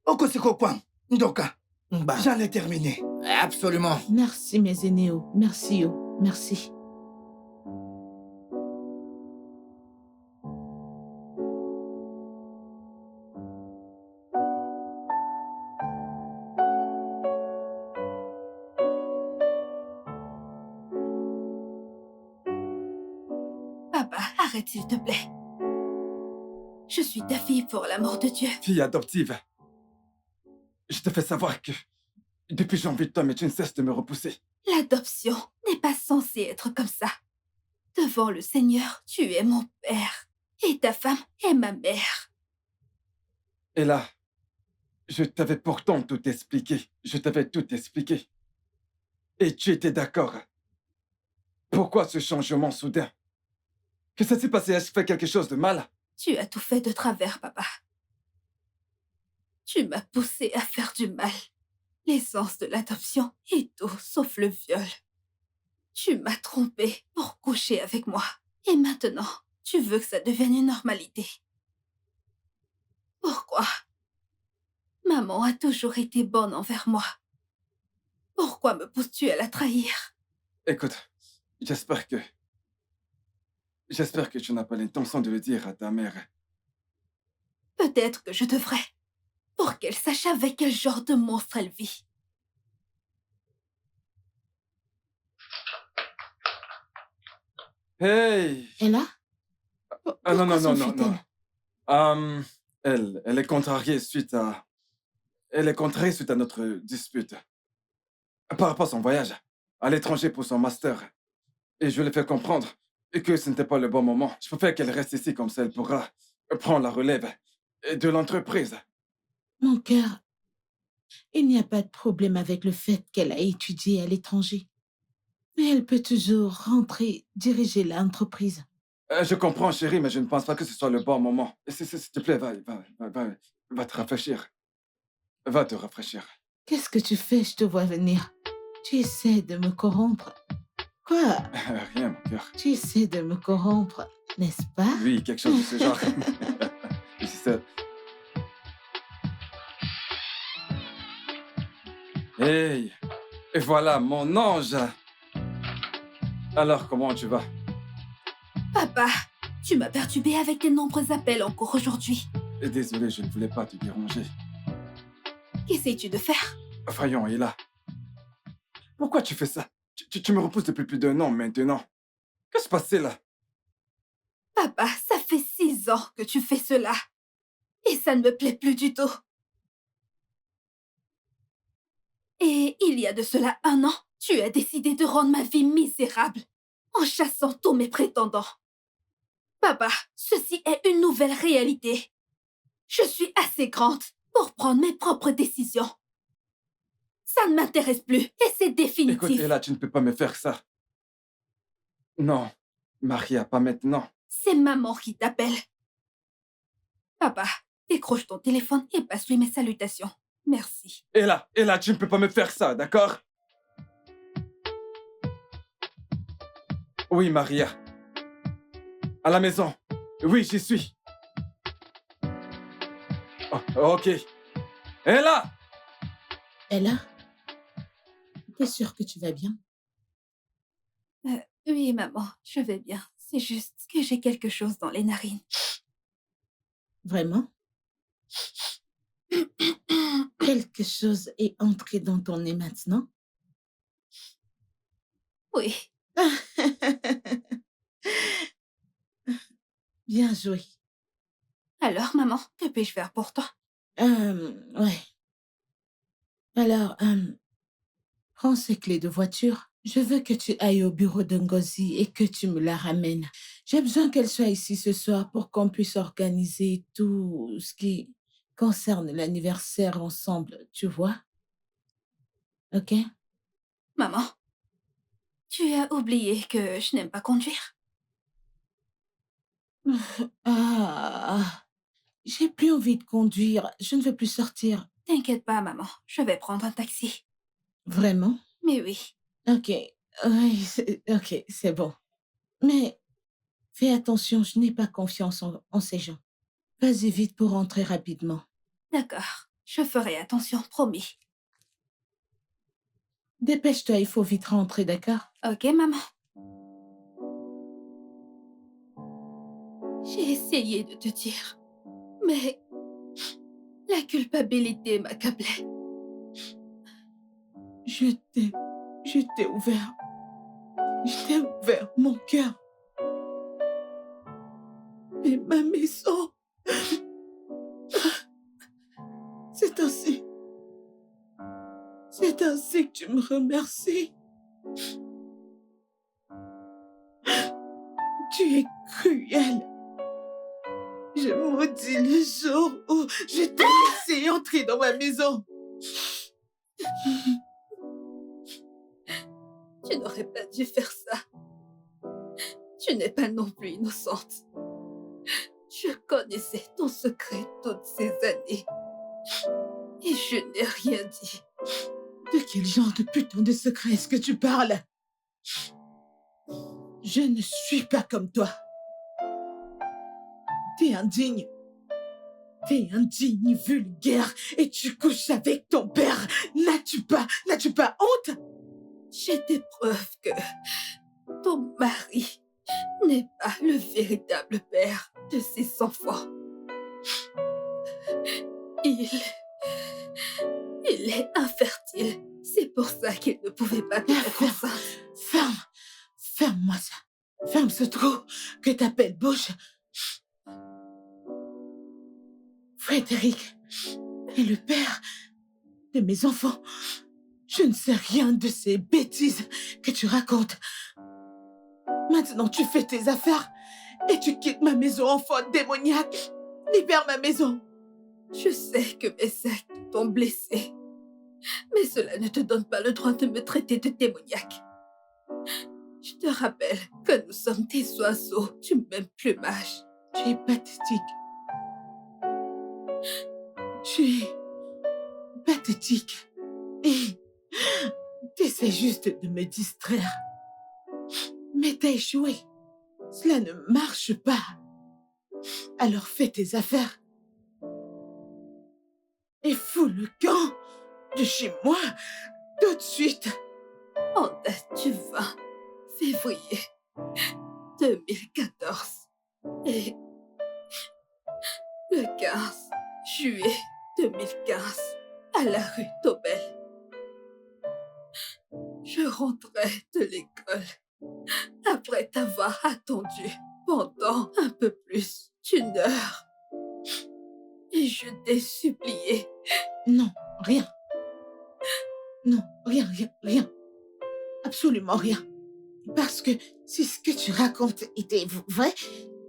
Okosiko Kwan, Ndoka, Bah, j'en ai terminé. absolument. Merci, mes aînéos. Merci, oh. Merci. Papa, arrête s'il te plaît. Je suis ta fille pour l'amour de Dieu. Fille adoptive, je te fais savoir que depuis j'ai envie de toi, mais tu ne cesses de me repousser. L'adoption n'est pas censée être comme ça. Devant le Seigneur, tu es mon père. Et ta femme est ma mère. Et là, je t'avais pourtant tout expliqué. Je t'avais tout expliqué. Et tu étais d'accord. Pourquoi ce changement soudain? Que ça s'est passé? Ai-je fait quelque chose de mal? Tu as tout fait de travers, papa. Tu m'as poussé à faire du mal. L'essence de l'adoption est tout sauf le viol. Tu m'as trompé pour coucher avec moi. Et maintenant, tu veux que ça devienne une normalité. Pourquoi? Maman a toujours été bonne envers moi. Pourquoi me pousses-tu à la trahir? Écoute, j'espère que tu n'as pas l'intention de le dire à ta mère. Peut-être que je devrais. Pour qu'elle sache avec quel genre de monstre elle vit. Hey! Ella? Ah non, non, Pourquoi non, non, s'enfuit-elle? non. Elle est contrariée suite à... Elle est contrariée suite à notre dispute. Par rapport à son voyage à l'étranger pour son master. Et je lui ai fait comprendre que ce n'était pas le bon moment. Je préfère qu'elle reste ici, comme ça elle pourra prendre la relève de l'entreprise. Mon cœur, Il n'y a pas de problème avec le fait qu'elle a étudié à l'étranger. Mais elle peut toujours rentrer, diriger l'entreprise. Je comprends, chérie, mais je ne pense pas que ce soit le bon moment. S'il te plaît, va te rafraîchir. Va te rafraîchir. Qu'est-ce que tu fais? Je te vois venir. Tu essaies de me corrompre. Quoi? Rien, mon cœur. Tu essaies de me corrompre, n'est-ce pas? Oui, quelque chose de ce genre. C'est- Hey, et voilà mon ange. Alors, comment tu vas? Papa, tu m'as perturbé avec tes nombreux appels encore aujourd'hui. Désolé, je ne voulais pas te déranger. Qu'essayes-tu de faire? Voyons, et là. Pourquoi tu fais ça? Tu me repousses depuis plus d'1 an maintenant. Qu'est-ce qui se passe là? Papa, ça fait 6 ans que tu fais cela. Et ça ne me plaît plus du tout. Et il y a de cela 1 an, tu as décidé de rendre ma vie misérable en chassant tous mes prétendants. Papa, ceci est une nouvelle réalité. Je suis assez grande pour prendre mes propres décisions. Ça ne m'intéresse plus et c'est définitif. Écoute, Ella, tu ne peux pas me faire ça. Non, Maria, pas maintenant. C'est maman qui t'appelle. Papa, décroche ton téléphone et passe-lui mes salutations. Merci. Ella, tu ne peux pas me faire ça, d'accord? Oui, Maria. À la maison. Oui, j'y suis. Oh, ok. Ella! Ella? T'es sûre que tu vas bien? Oui, maman, je vais bien. C'est juste que j'ai quelque chose dans les narines. Vraiment? Quelque chose est entré dans ton nez maintenant? Oui, Bien joué. alors maman, que puis-je faire pour toi? Ouais. Alors, prends ces clés de voiture. Je veux que tu ailles au bureau de Ngozi et que tu me la ramènes. J'ai besoin qu'elle soit ici ce soir pour qu'on puisse organiser tout ce qui concerne l'anniversaire ensemble, tu vois? Ok? Maman, tu as oublié que je n'aime pas conduire. Ah, j'ai plus envie de conduire. Je ne veux plus sortir. T'inquiète pas, maman, je vais prendre un taxi. Vraiment? Mais oui, Ok. Oui, ok, c'est bon. Mais fais attention, je n'ai pas confiance en ces gens. Vas-y vite pour rentrer rapidement. d'accord, je ferai attention, promis. Dépêche-toi, il faut vite rentrer, d'accord? Ok, maman. J'ai essayé de te dire, mais la culpabilité m'accablait. Je t'ai ouvert. Je t'ai ouvert mon cœur. Et ma maison. C'est ainsi. C'est ainsi que tu me remercies. Tu es cruel. Je maudis le jour où je t'ai laissé entrer dans ma maison. Tu n'aurais pas dû faire ça. Tu n'es pas non plus innocente. Je connaissais ton secret toutes ces années. Et je n'ai rien dit. De quel genre de putain de secret est-ce que tu parles? Je ne suis pas comme toi. T'es indigne. T'es indigne, vulgaire, et tu couches avec ton père. N'as-tu pas honte? J'ai des preuves que ton mari n'est pas le véritable père de ses enfants. Il est infertile. C'est pour ça qu'il ne pouvait pas te mettre enceinte. Ferme-moi ça. Ferme ce trou que t'appelles bouche. Frédéric est le père de mes enfants. Je ne sais rien de ces bêtises que tu racontes. Maintenant, tu fais tes affaires et tu quittes ma maison, enfant démoniaque. Libère ma maison. Je sais que mes actes t'ont blessé. Mais cela ne te donne pas le droit de me traiter de démoniaque. Je te rappelle que nous sommes des oiseaux du même plumage. Tu es pathétique. Tu es pathétique. Et tu essaies juste de me distraire. Mais t'as échoué. Cela ne marche pas. Alors fais tes affaires. Et fous le camp de chez moi tout de suite. En date du 20 février 2014 et le 15 juillet 2015 à la rue Taubel. Je rentrais de l'école après t'avoir attendu pendant un peu plus d'1 heure. Et je t'ai supplié. Non, rien. Non, rien. Absolument rien. Parce que si ce que tu racontes était vrai,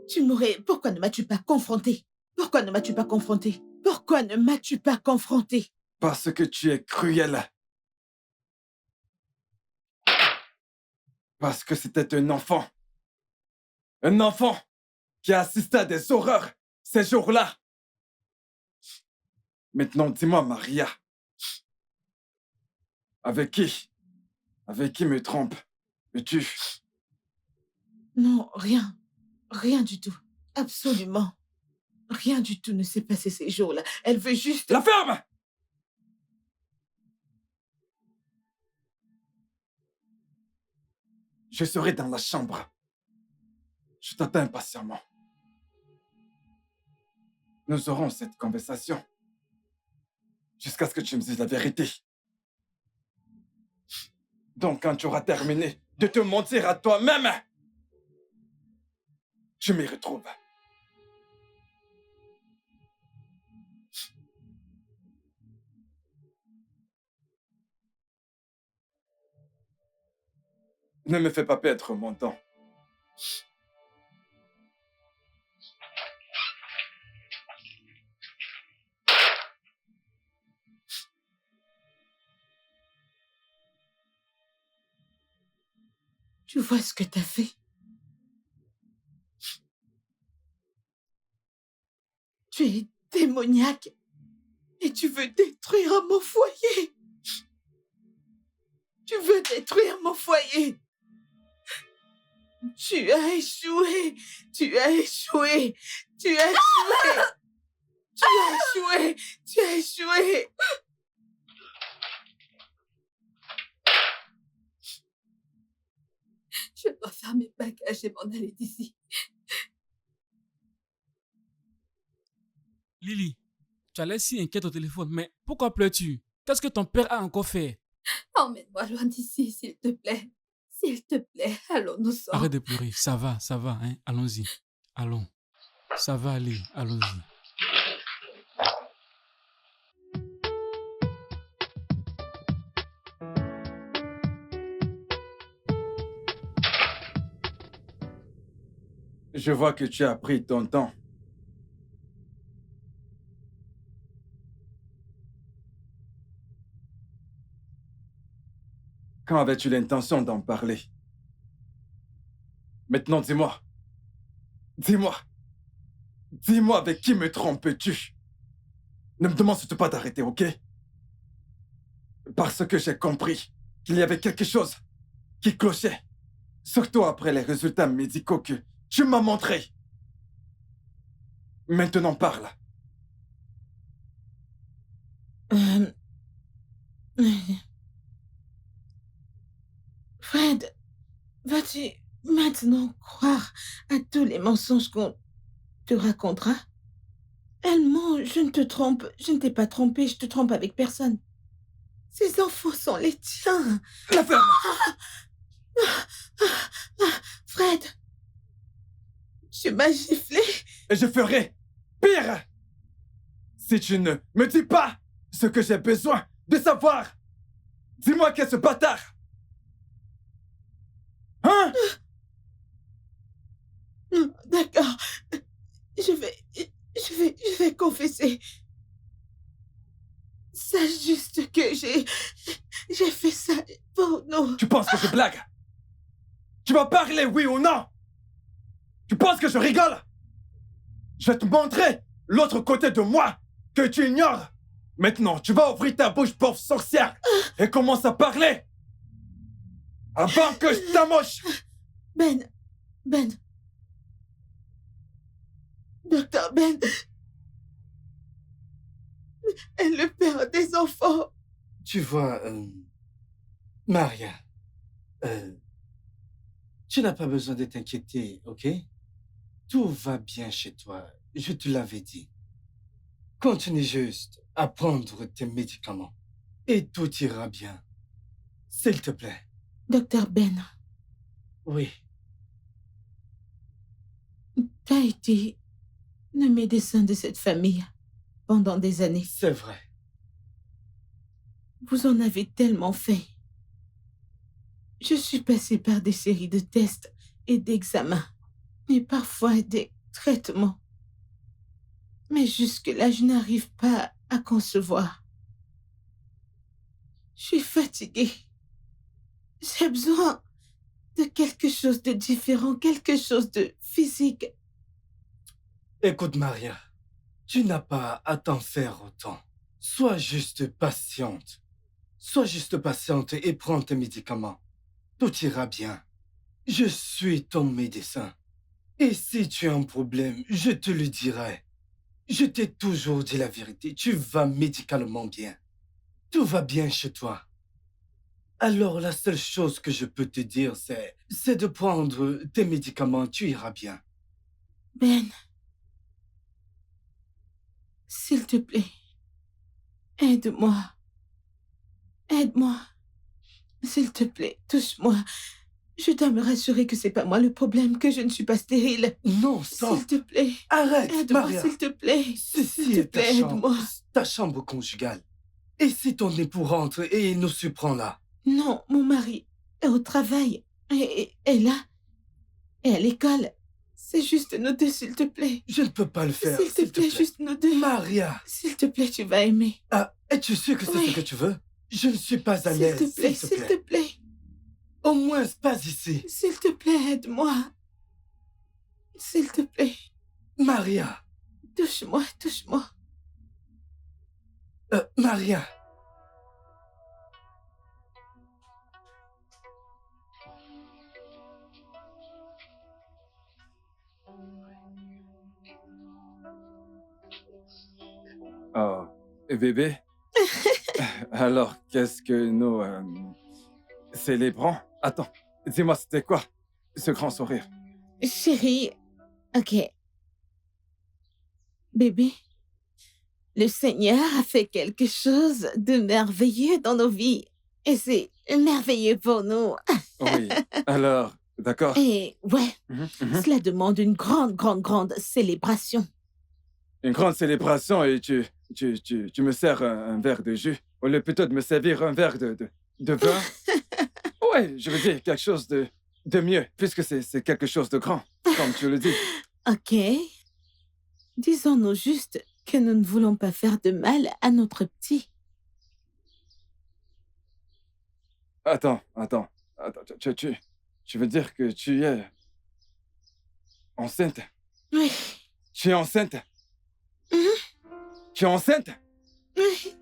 tu m'aurais... Pourquoi ne m'as-tu pas confronté? Pourquoi ne m'as-tu pas confronté? Pourquoi ne m'as-tu pas confronté? Parce que tu es cruel. Parce que c'était un enfant. Un enfant qui a assisté à des horreurs ces jours-là. Maintenant, dis-moi, Maria. Avec qui me trompes-tu? Non, rien. Rien du tout. Absolument. Rien du tout ne s'est passé ces jours-là. Elle veut juste... La ferme! Je serai dans la chambre. Je t'attends impatiemment. Nous aurons cette conversation jusqu'à ce que tu me dises la vérité. Donc, quand tu auras terminé de te mentir à toi-même, je m'y retrouve. Ne me fais pas perdre mon temps. Tu vois ce que t'as fait? Tu es démoniaque et tu veux détruire mon foyer. Tu veux détruire mon foyer. Tu as échoué. Tu as échoué. Tu as échoué. Tu as échoué. Tu as échoué. Je dois faire mes bagages et m'en aller d'ici. Lily, tu as l'air si inquiète au téléphone, mais pourquoi pleures-tu? Qu'est-ce que ton père a encore fait? Emmène-moi loin d'ici, s'il te plaît. S'il te plaît, allons-nous-en. Arrête de pleurer, ça va, hein? Allons-y. Allons. Ça va aller, allons-y. Je vois que tu as pris ton temps. Quand avais-tu l'intention d'en parler? Maintenant, dis-moi. Dis-moi. Dis-moi avec qui me trompes-tu? Ne me demande surtout pas d'arrêter, ok? Parce que j'ai compris qu'il y avait quelque chose qui clochait. Surtout après les résultats médicaux que tu m'as montrés. Maintenant, parle. Fred, vas-tu maintenant croire à tous les mensonges qu'on te racontera? Elle ment, je ne te trompe, je ne t'ai pas trompé, je te trompe avec personne. Ces enfants sont les tiens. La ferme! Fred, tu m'as giflé. Et je ferai pire si tu ne me dis pas ce que j'ai besoin de savoir. Dis-moi qui est ce bâtard. Hein? D'accord. Je vais confesser. Sache juste que J'ai fait ça pour nous. Tu penses que je blague? Tu vas parler, oui ou non? Tu penses que je rigole? Je vais te montrer l'autre côté de moi que tu ignores. Maintenant, tu vas ouvrir ta bouche, pauvre sorcière, et commence à parler avant que je t'amoche. Ben. Docteur Ben est le père des enfants. Tu vois, Maria, tu n'as pas besoin de t'inquiéter, ok? Tout va bien chez toi, je te l'avais dit. Continue juste à prendre tes médicaments et tout ira bien. S'il te plaît. Docteur Ben, Oui. tu as été le médecin de cette famille pendant des années. C'est vrai. Vous en avez tellement fait. Je suis passée par des séries de tests et d'examens, et parfois des traitements. Mais jusque-là, je n'arrive pas à concevoir. Je suis fatiguée. J'ai besoin de quelque chose de différent, quelque chose de physique. Écoute, Maria, tu n'as pas à t'en faire autant. Sois juste patiente. Sois juste patiente et prends tes médicaments. Tout ira bien. Je suis ton médecin. Et si tu as un problème, je te le dirai. Je t'ai toujours dit la vérité. Tu vas médicalement bien. Tout va bien chez toi. Alors la seule chose que je peux te dire, c'est de prendre tes médicaments. Tu iras bien. Ben, s'il te plaît, aide-moi. Aide-moi. S'il te plaît, touche-moi. Je dois me rassurer que c'est pas moi le problème, que je ne suis pas stérile. Non, stop. S'il te plaît. Arrête, Aide-moi, Maria. s'il te plaît. Ceci S'il te est plaît, aide-moi. ta chambre conjugale. Et si ton époux rentre et nous surprend là? Non, mon mari est au travail. Et là, et à l'école. C'est juste nous deux, s'il te plaît. Je ne peux pas le faire. S'il te plaît, juste nous deux. Maria. S'il te plaît, tu vas aimer. Ah, es-tu sûr que c'est Oui. ce que tu veux? Je ne suis pas à S'il l'aise. te plaît, s'il te plaît. Au moins, pas ici. S'il te plaît, aide-moi. S'il te plaît. Maria. Touche-moi, touche-moi. Maria. Oh, bébé? Alors, qu'est-ce que nous célébrons? Attends, dis-moi, c'était quoi ce grand sourire? Chérie, ok. Bébé, le Seigneur a fait quelque chose de merveilleux dans nos vies. Et c'est merveilleux pour nous. Oui, alors, d'accord. Et ouais, Mhm, mhm. cela demande une grande célébration. Une grande célébration et tu me sers un verre de jus au lieu plutôt de me servir un verre de vin. Ouais, je veux dire quelque chose de mieux, puisque c'est quelque chose de grand, comme tu le dis. Ok. Disons-nous juste que nous ne voulons pas faire de mal à notre petit. Attends, tu veux dire que tu es enceinte? Oui. Tu es enceinte? Mhm. Tu es enceinte? Oui.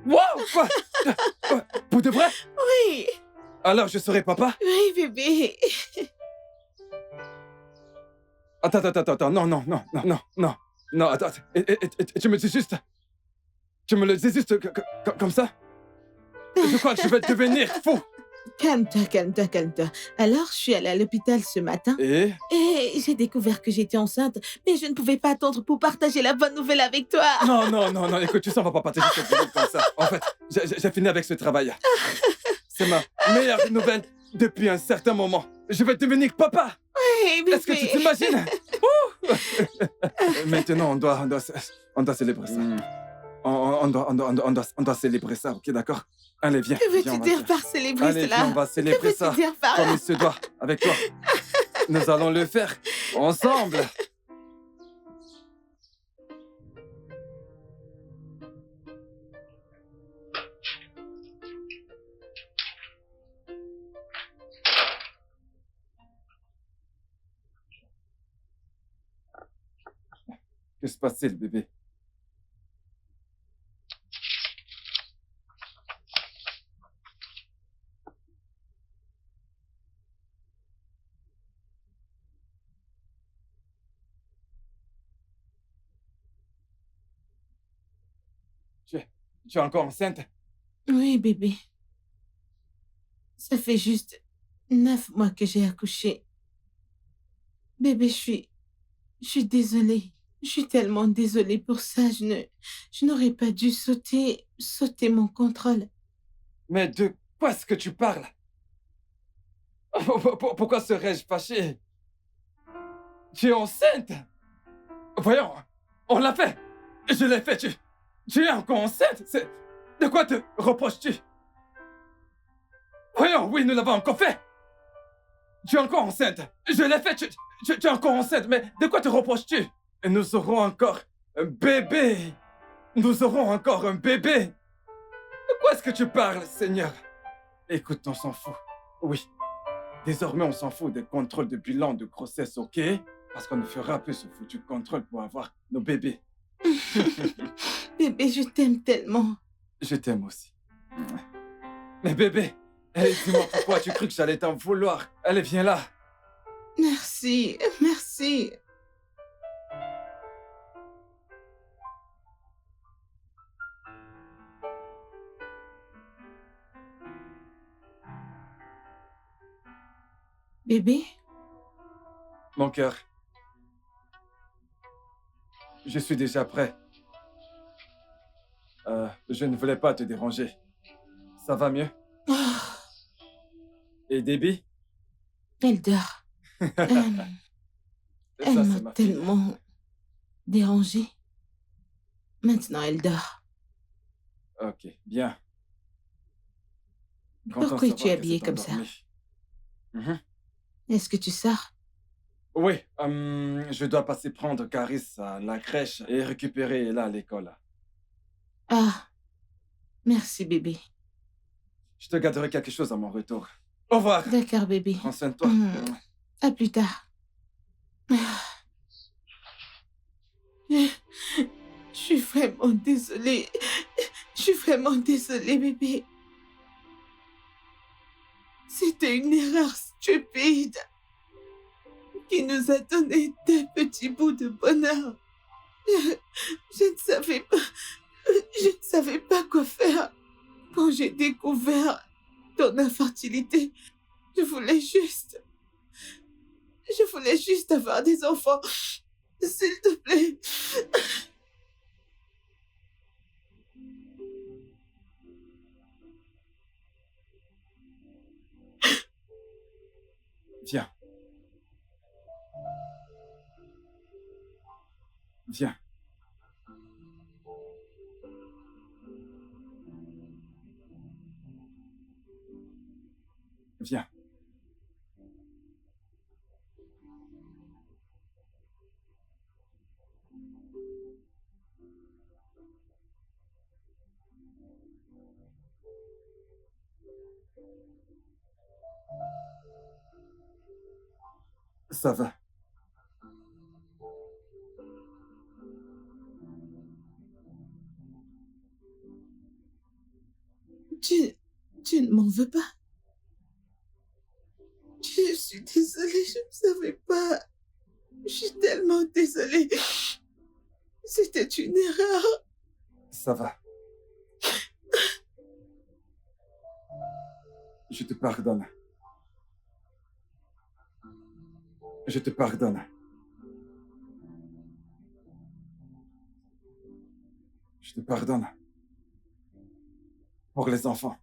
Wow! Quoi? Pour de vrai? Oui. Alors je serai papa? Oui, bébé. Attends, non, attends, et tu me dis juste... Tu me le dis juste comme ça? Je crois que je vais devenir fou! Calme-toi. Alors, je suis allée à l'hôpital ce matin Et et j'ai découvert que j'étais enceinte, mais je ne pouvais pas attendre pour partager la bonne nouvelle avec toi. Non, écoute, tu sais, on va pas partager cette nouvelle comme ça. En fait, j'ai fini avec ce travail. C'est ma meilleure nouvelle depuis un certain moment. Je vais devenir papa! Oui, bébé. Est-ce que tu t'imagines? Maintenant, on doit célébrer ça. On doit célébrer ça, ok, d'accord? Allez, viens. Que veux-tu on va dire par célébrer Allez, cela? viens, on va Que célébrer veux-tu ça dire par comme là? il se doit, avec toi. Nous allons le faire ensemble. Que se passe-t-il, bébé? Tu es, tu es encore enceinte? Oui, bébé. Ça fait juste 9 mois que j'ai accouché. Bébé, je suis désolée. Je suis tellement désolée pour ça. Je n'aurais pas dû sauter mon contrôle. Mais de quoi est-ce que tu parles? Pourquoi serais-je fâché? Tu es enceinte? Voyons, on l'a fait. Je l'ai fait. Tu es encore enceinte? De quoi te reproches-tu? Voyons, oui, nous l'avons encore fait. Tu es encore enceinte. Je l'ai fait. Tu es encore enceinte. Mais de quoi te reproches-tu? Nous aurons encore un bébé. Nous aurons encore un bébé. De quoi est-ce que tu parles, Seigneur? Écoute, on s'en fout. Oui. Désormais, on s'en fout des contrôles de bilan de grossesse, ok? Parce qu'on ne fera plus ce foutu contrôle pour avoir nos bébés. Bébé, je t'aime tellement. Je t'aime aussi. Mais bébé, dis-moi pourquoi tu cru que j'allais t'en vouloir. Allez, viens là. Merci, merci. Bébé, Mon cœur, je suis déjà prêt. Je ne voulais pas te déranger. Ça va mieux? oh, Et Debbie? elle dort. Elle, elle Ça, m'a c'est ma fille. tellement dérangée. Maintenant, elle dort. Ok, bien. Content de Pourquoi savoir tu es que habillée c'est comme ça? endormi. Mhm. Est-ce que tu sors? Oui, je dois passer prendre Caris à la crèche et récupérer Ella à l'école. Ah, merci, bébé. Je te garderai quelque chose à mon retour. Au revoir. D'accord, bébé. Prends soin de toi. À plus tard. Ah. Je suis vraiment désolée. Je suis vraiment désolée, bébé. C'était une erreur stupide qui nous a donné des petits bouts de bonheur. Je ne savais pas, je ne savais pas quoi faire. Quand j'ai découvert ton infertilité, je voulais juste avoir des enfants. S'il te plaît. Viens. Viens. Viens. Ça va. Tu ne m'en veux pas? Je suis désolée, je ne savais pas. Je suis tellement désolée. C'était une erreur. Ça va. Je te pardonne. Je te pardonne. Je te pardonne. Pour les enfants.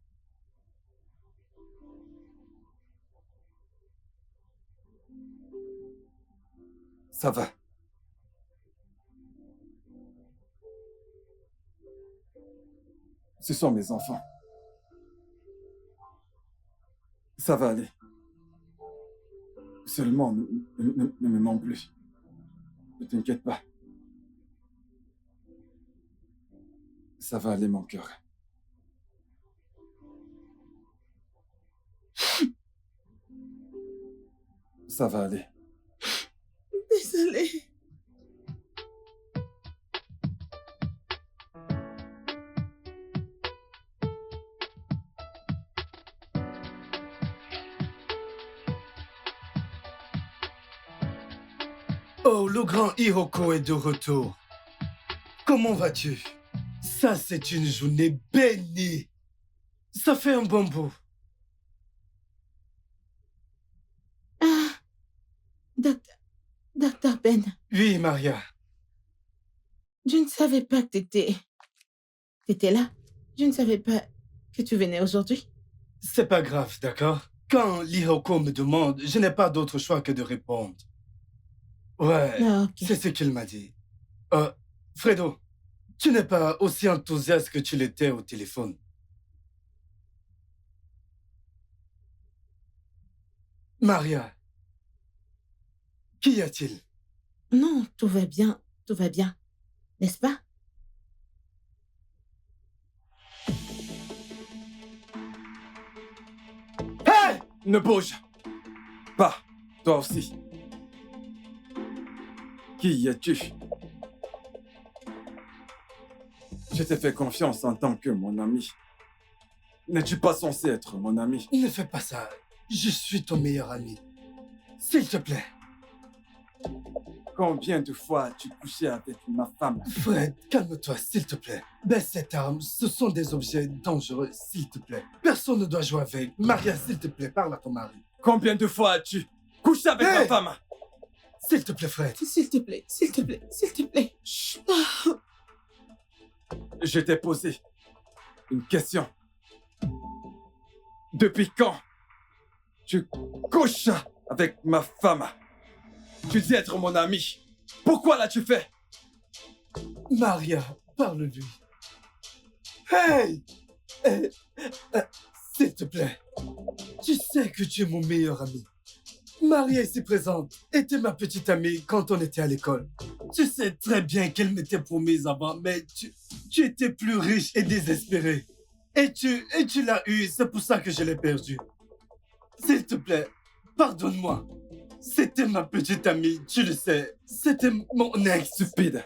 Ça va. Ce sont mes enfants. Ça va aller. Seulement, ne me mens plus. Ne t'inquiète pas. Ça va aller, mon cœur. Ça va aller. Désolée. Oh, le grand Hiroko est de retour. Comment vas-tu? Ça, c'est une journée bénie. Ça fait un bon bout. Ah, docteur Ben, Oui, Maria. je ne savais pas que t'étais là. Je ne savais pas que tu venais aujourd'hui. C'est pas grave, d'accord? Quand l'Hiroko me demande, je n'ai pas d'autre choix que de répondre. Ouais, Ah, ok. c'est ce qu'il m'a dit. Fredo, tu n'es pas aussi enthousiaste que tu l'étais au téléphone. Maria, qu'y a-t-il? Non, tout va bien, n'est-ce pas? Hey! Ne bouge pas, toi aussi. Qui es-tu? Je t'ai fait confiance en tant que mon ami. N'es-tu pas censé être mon ami? Ne fais pas ça. Je suis ton meilleur ami. S'il te plaît. Combien de fois as-tu couché avec ma femme? Fred, calme-toi, s'il te plaît. Baisse cette arme. Ce sont des objets dangereux, s'il te plaît. Personne ne doit jouer avec. Maria, s'il te plaît, parle à ton mari. Combien de fois as-tu couché avec ma Hey! femme? S'il te plaît, Fred. S'il te plaît, s'il te plaît, s'il te plaît. Chut. Je t'ai posé une question. Depuis quand tu couches avec ma femme? Tu dis être mon ami. Pourquoi l'as-tu fait? Maria, parle-lui. Hey! Eh, s'il te plaît. Tu sais que tu es mon meilleur ami. Maria ici présente était ma petite amie quand on était à l'école. Tu sais très bien qu'elle m'était promise avant, mais tu étais plus riche et désespéré. Et tu l'as eu, c'est pour ça que je l'ai perdu. S'il te plaît, pardonne-moi. C'était ma petite amie, tu le sais. C'était mon ex. Stupide.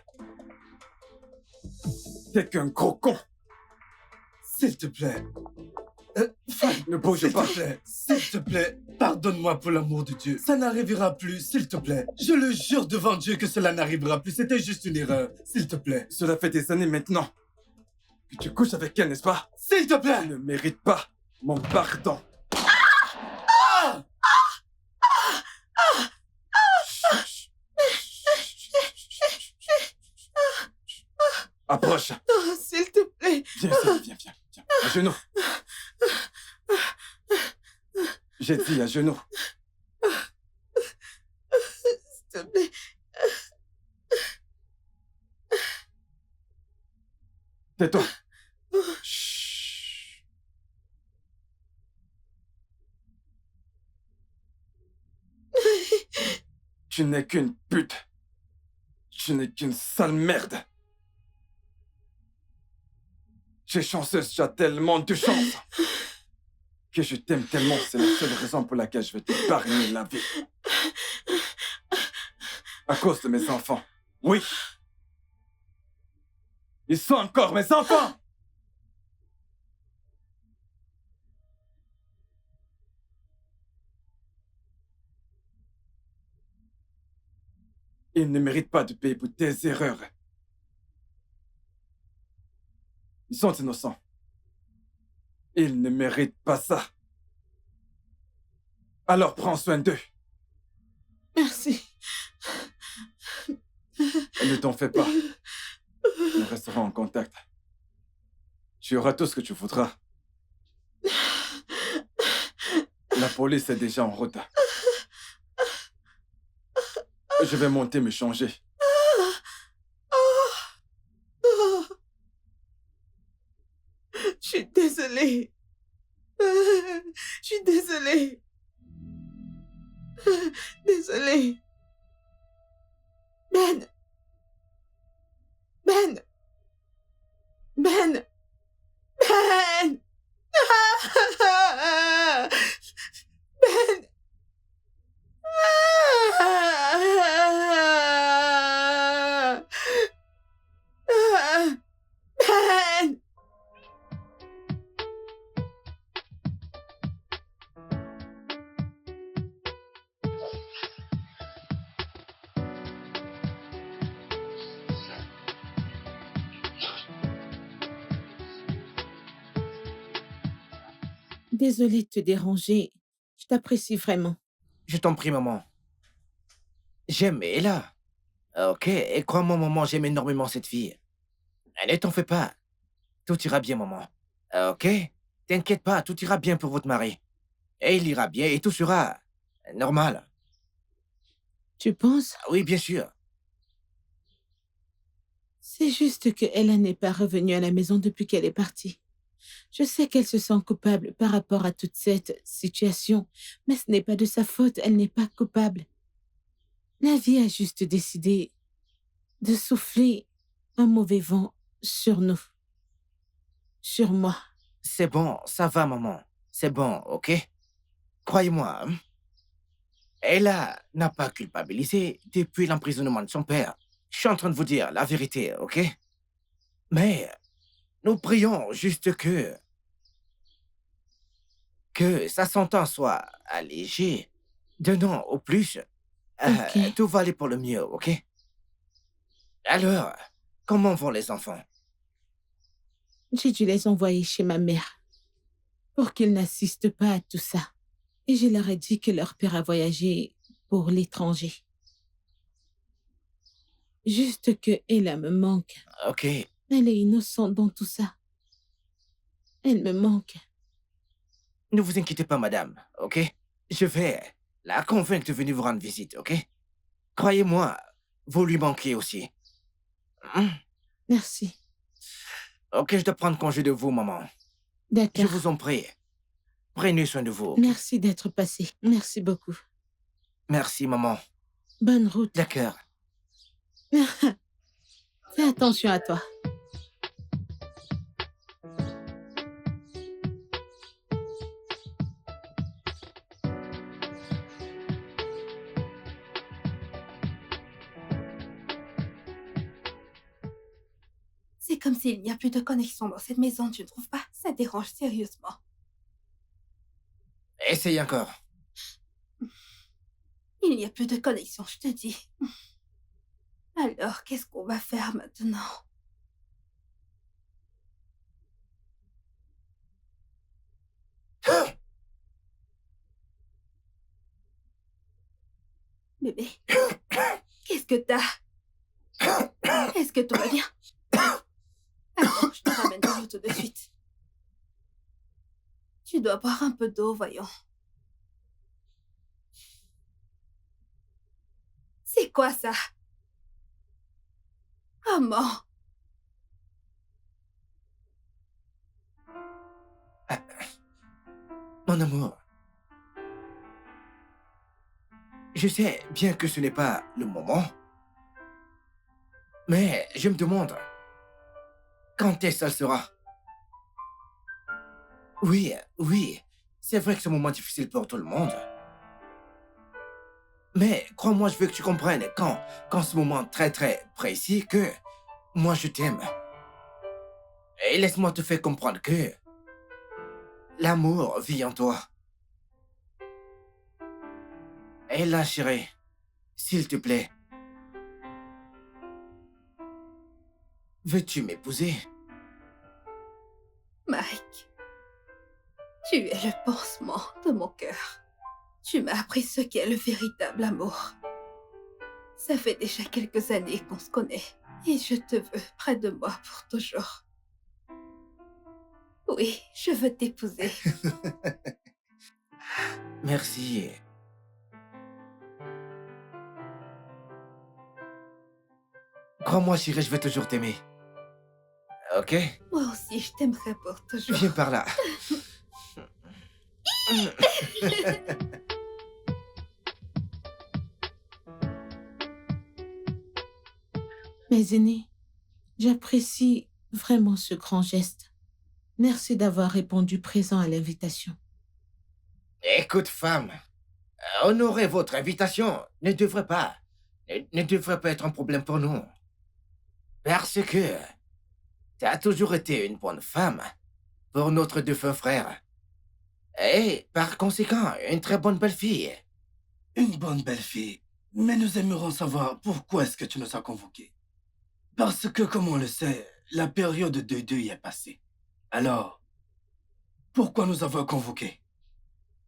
T'es qu'un gros con. S'il te plaît. Fred, Ne bouge s'il pas. te plaît, s'il te plaît, pardonne-moi pour l'amour de Dieu. Ça n'arrivera plus, s'il te plaît. Je le jure devant Dieu que cela n'arrivera plus. C'était juste une erreur, s'il te plaît. Cela fait des années maintenant que tu couches avec elle, n'est-ce pas? S'il te Tu plaît. ne mérites pas mon pardon. Approche. Oh, s'il te plaît. Viens. À genoux. J'ai dit à genoux. S'il te plaît. Tais-toi. Chut. Tu n'es qu'une pute. Tu n'es qu'une sale merde. Tu es chanceuse, tu as tellement de chance. Que je t'aime tellement, c'est la seule raison pour laquelle je vais t'épargner la vie. À cause de mes enfants. Oui. Ils sont encore mes enfants. Ils ne méritent pas de payer pour tes erreurs. Ils sont innocents. Ils ne méritent pas ça. Alors prends soin d'eux. Merci. Ne t'en fais pas. Nous resterons en contact. Tu auras tout ce que tu voudras. La police est déjà en route. Je vais monter me changer. Je suis désolée. Je suis désolée. Désolée. Ben. Ben. Ben. Ben. Ben. Ben. Désolée de te déranger. Je t'apprécie vraiment. Je t'en prie, maman. J'aime Ella. Ok, et crois-moi, maman, j'aime énormément cette fille. Ne t'en fais pas. Tout ira bien, maman. Ok? T'inquiète pas, tout ira bien pour votre mari. Et il ira bien et tout sera normal. Tu penses? Ah oui, bien sûr. C'est juste que Ella n'est pas revenue à la maison depuis qu'elle est partie. Je sais qu'elle se sent coupable par rapport à toute cette situation, mais ce n'est pas de sa faute, elle n'est pas coupable. La vie a juste décidé de souffler un mauvais vent sur nous, sur moi. C'est bon, ça va, maman. C'est bon, ok? Croyez-moi, hein. Ella n'a pas culpabilisé depuis l'emprisonnement de son père. Je suis en train de vous dire la vérité, ok? Mais nous prions juste que sa sentence soit allégée. D'un an au plus, Ok. tout va aller pour le mieux, ok? Alors, comment vont les enfants? J'ai dû les envoyer chez ma mère pour qu'ils n'assistent pas à tout ça. Et je leur ai dit que leur père a voyagé pour l'étranger. Juste que Ella me manque. Ok, Elle est innocente dans tout ça. Elle me manque. ne vous inquiétez pas, madame, ok? Je vais la convaincre de venir vous rendre visite, ok? Croyez-moi, vous lui manquez aussi. Hmm. Merci. Ok, je dois prendre congé de vous, maman. Je D'accord. vous en prie. Prenez soin de vous. Ok? Merci d'être passé. Merci beaucoup. Merci, maman. Bonne route. D'accord. Fais attention à toi. C'est comme s'il n'y a plus de connexion dans cette maison, tu ne trouves pas? Ça dérange sérieusement. Essayez encore. Il n'y a plus de connexion, je te dis. Alors, qu'est-ce qu'on va faire maintenant? Bébé, qu'est-ce que t'as? Est-ce que tout va bien? Attends, je te ramène de l'eau tout de suite. Tu dois boire un peu d'eau, voyons. C'est quoi ça? Comment? Mon amour. Je sais bien que ce n'est pas le moment. Mais je me demande. Quand est-ce que ça le sera? Oui, oui. C'est vrai que c'est un moment difficile pour tout le monde. Mais crois-moi, je veux que tu comprennes quand ce moment très très précis que moi je t'aime. Et laisse-moi te faire comprendre que l'amour vit en toi. Et là, chérie, s'il te plaît, veux-tu m'épouser? Mike, tu es le pansement de mon cœur. Tu m'as appris ce qu'est le véritable amour. Ça fait déjà quelques années qu'on se connaît et je te veux près de moi pour toujours. Oui, je veux t'épouser. Merci. Crois-moi, chérie, je vais toujours t'aimer. Ok? Moi aussi, je t'aimerai pour toujours. Viens par là. Mes aînés, j'apprécie vraiment ce grand geste. Merci d'avoir répondu présent à l'invitation. Écoute, femme, honorer votre invitation ne devrait pas être un problème pour nous. Parce que tu as toujours été une bonne femme pour notre défunt frère. Et par conséquent, une très bonne belle-fille. Une bonne belle-fille. Mais nous aimerions savoir pourquoi est-ce que tu nous as convoqués. Parce que, comme on le sait, la période de deuil est passée. Alors, Pourquoi nous avons convoqué?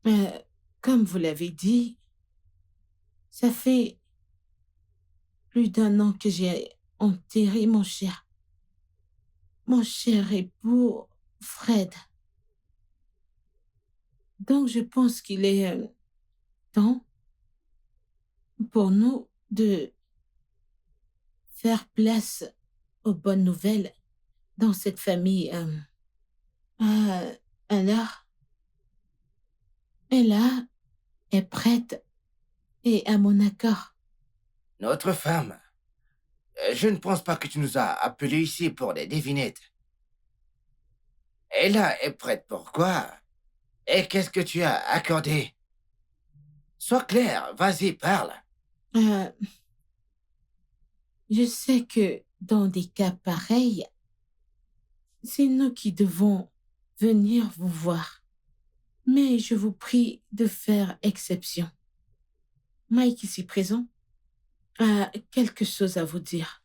Euh, Comme vous l'avez dit, ça fait plus d'un an que j'ai enterré mon cher époux Fred. Donc je pense qu'il est temps pour nous de faire place aux bonnes nouvelles dans cette famille. Alors, Ella est prête et à mon accord. Notre femme. Je ne pense pas que tu nous as appelés ici pour des devinettes. Ella est prête pour quoi? Et qu'est-ce que tu as accordé? Sois clair, vas-y, parle. Euh, je sais que dans des cas pareils, c'est nous qui devons venir vous voir. Mais je vous prie de faire exception. Mike, ici présent, a quelque chose à vous dire.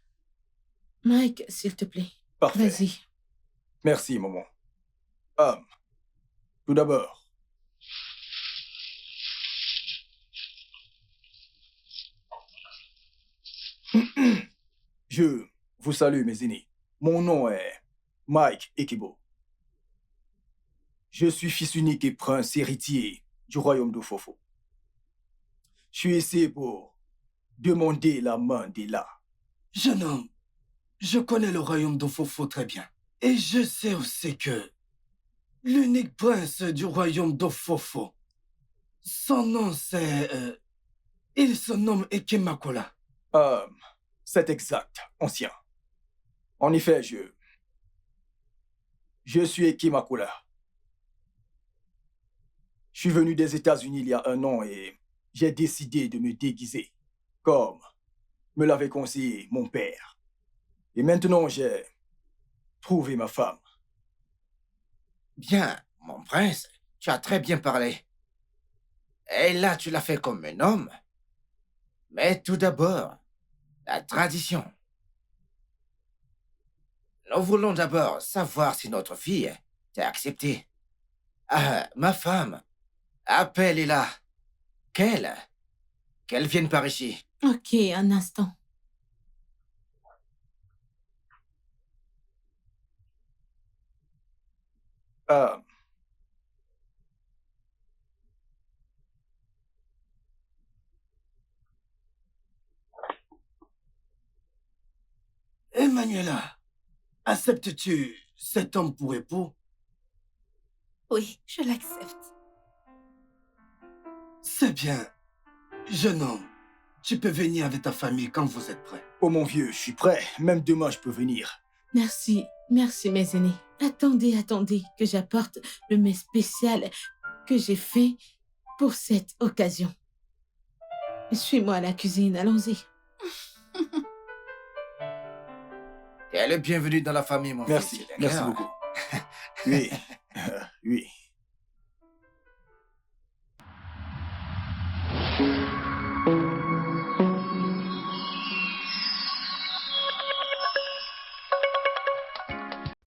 Mike, s'il te plaît, Parfait. vas-y. Merci, maman. Tout d'abord, je vous salue, mes aînés. Mon nom est Mike Ekibo. Je suis fils unique et prince héritier du royaume de Fofo. Je suis ici pour demander la main d'Ella. Jeune homme, je connais le royaume d'Ofofo très bien. Et je sais aussi que l'unique prince du royaume d'Ofofo, son nom c'est... il se nomme Ekimakola. C'est exact, ancien. En effet, je suis Ekimakula. Je suis venu des États-Unis il y a un an et j'ai décidé de me déguiser, comme me l'avait conseillé mon père. Et maintenant, j'ai trouvé ma femme. Bien, mon prince, tu as très bien parlé. Et là, tu l'as fait comme un homme. Mais tout d'abord, la tradition. Nous voulons d'abord savoir si notre fille t'a accepté. Ah, ma femme, appelle-la. Qu'elle vienne par ici. Ok, un instant. Euh, Emmanuela, acceptes-tu cet homme pour époux? Oui, je l'accepte. C'est bien. Jeune homme, tu peux venir avec ta famille quand vous êtes prêt. oh mon vieux, je suis prêt. Même demain, je peux venir. Merci, merci mes aînés. Attendez, que j'apporte le mets spécial que j'ai fait pour cette occasion. Suis-moi à la cuisine, allons-y. Tu es le bienvenu dans la famille, mon Merci, fils. merci beaucoup. Oui, oui.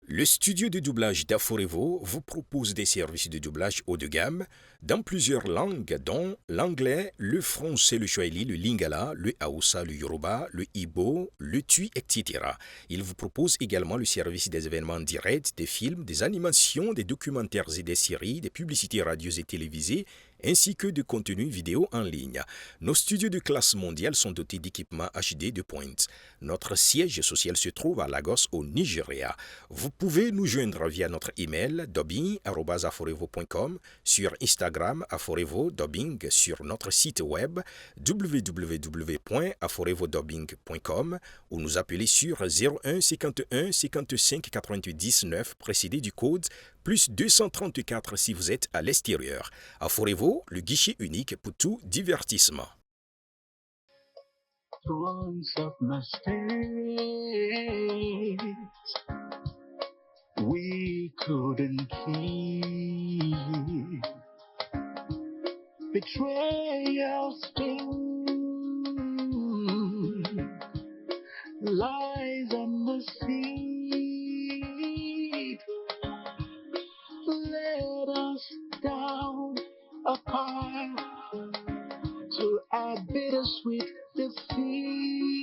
Le studio de doublage d'Aforevo vous propose des services de doublage haut de gamme dans plusieurs langues, dont l'anglais, le français, le swahili, le lingala, le haoussa, le yoruba, le ibo, le tui, etc. Il vous propose également le service des événements directs, des films, des animations, des documentaires et des séries, des publicités radio et télévisées, ainsi que de contenus vidéo en ligne. Nos studios de classe mondiale sont dotés d'équipements HD de pointe. Notre siège social se trouve à Lagos, au Nigeria. Vous pouvez nous joindre via notre email dubbing@aforevo.com, sur Instagram Aforevo Dubbing, sur notre site web www.aforevodubbing.com ou nous appeler sur 01 51 55 90 9 précédé du code plus 234 si vous êtes à l'extérieur. Aforevo, le guichet unique pour tout divertissement. Once of mistakes we couldn't keep. Betrayal sting, lies on the seat. Let apart to a bittersweet defeat.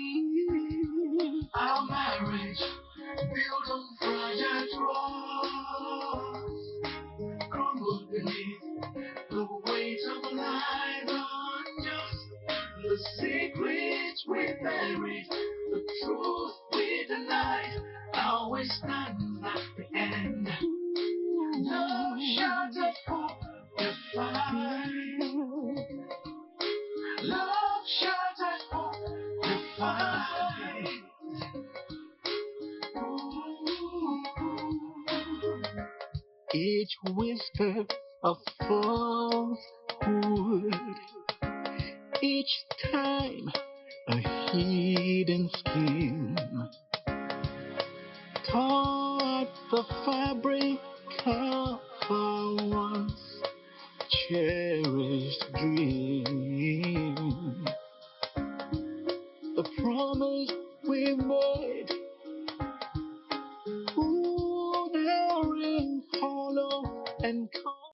Our marriage built on fragile trust crumbled beneath the weight of lies unjust. The secrets we buried, the truth we denied, always stands at the end. Love shattered, hope defied. Love shattered, hope defied. Each whisper of falsehood, each time a hidden scheme tore at the fabric of our once cherished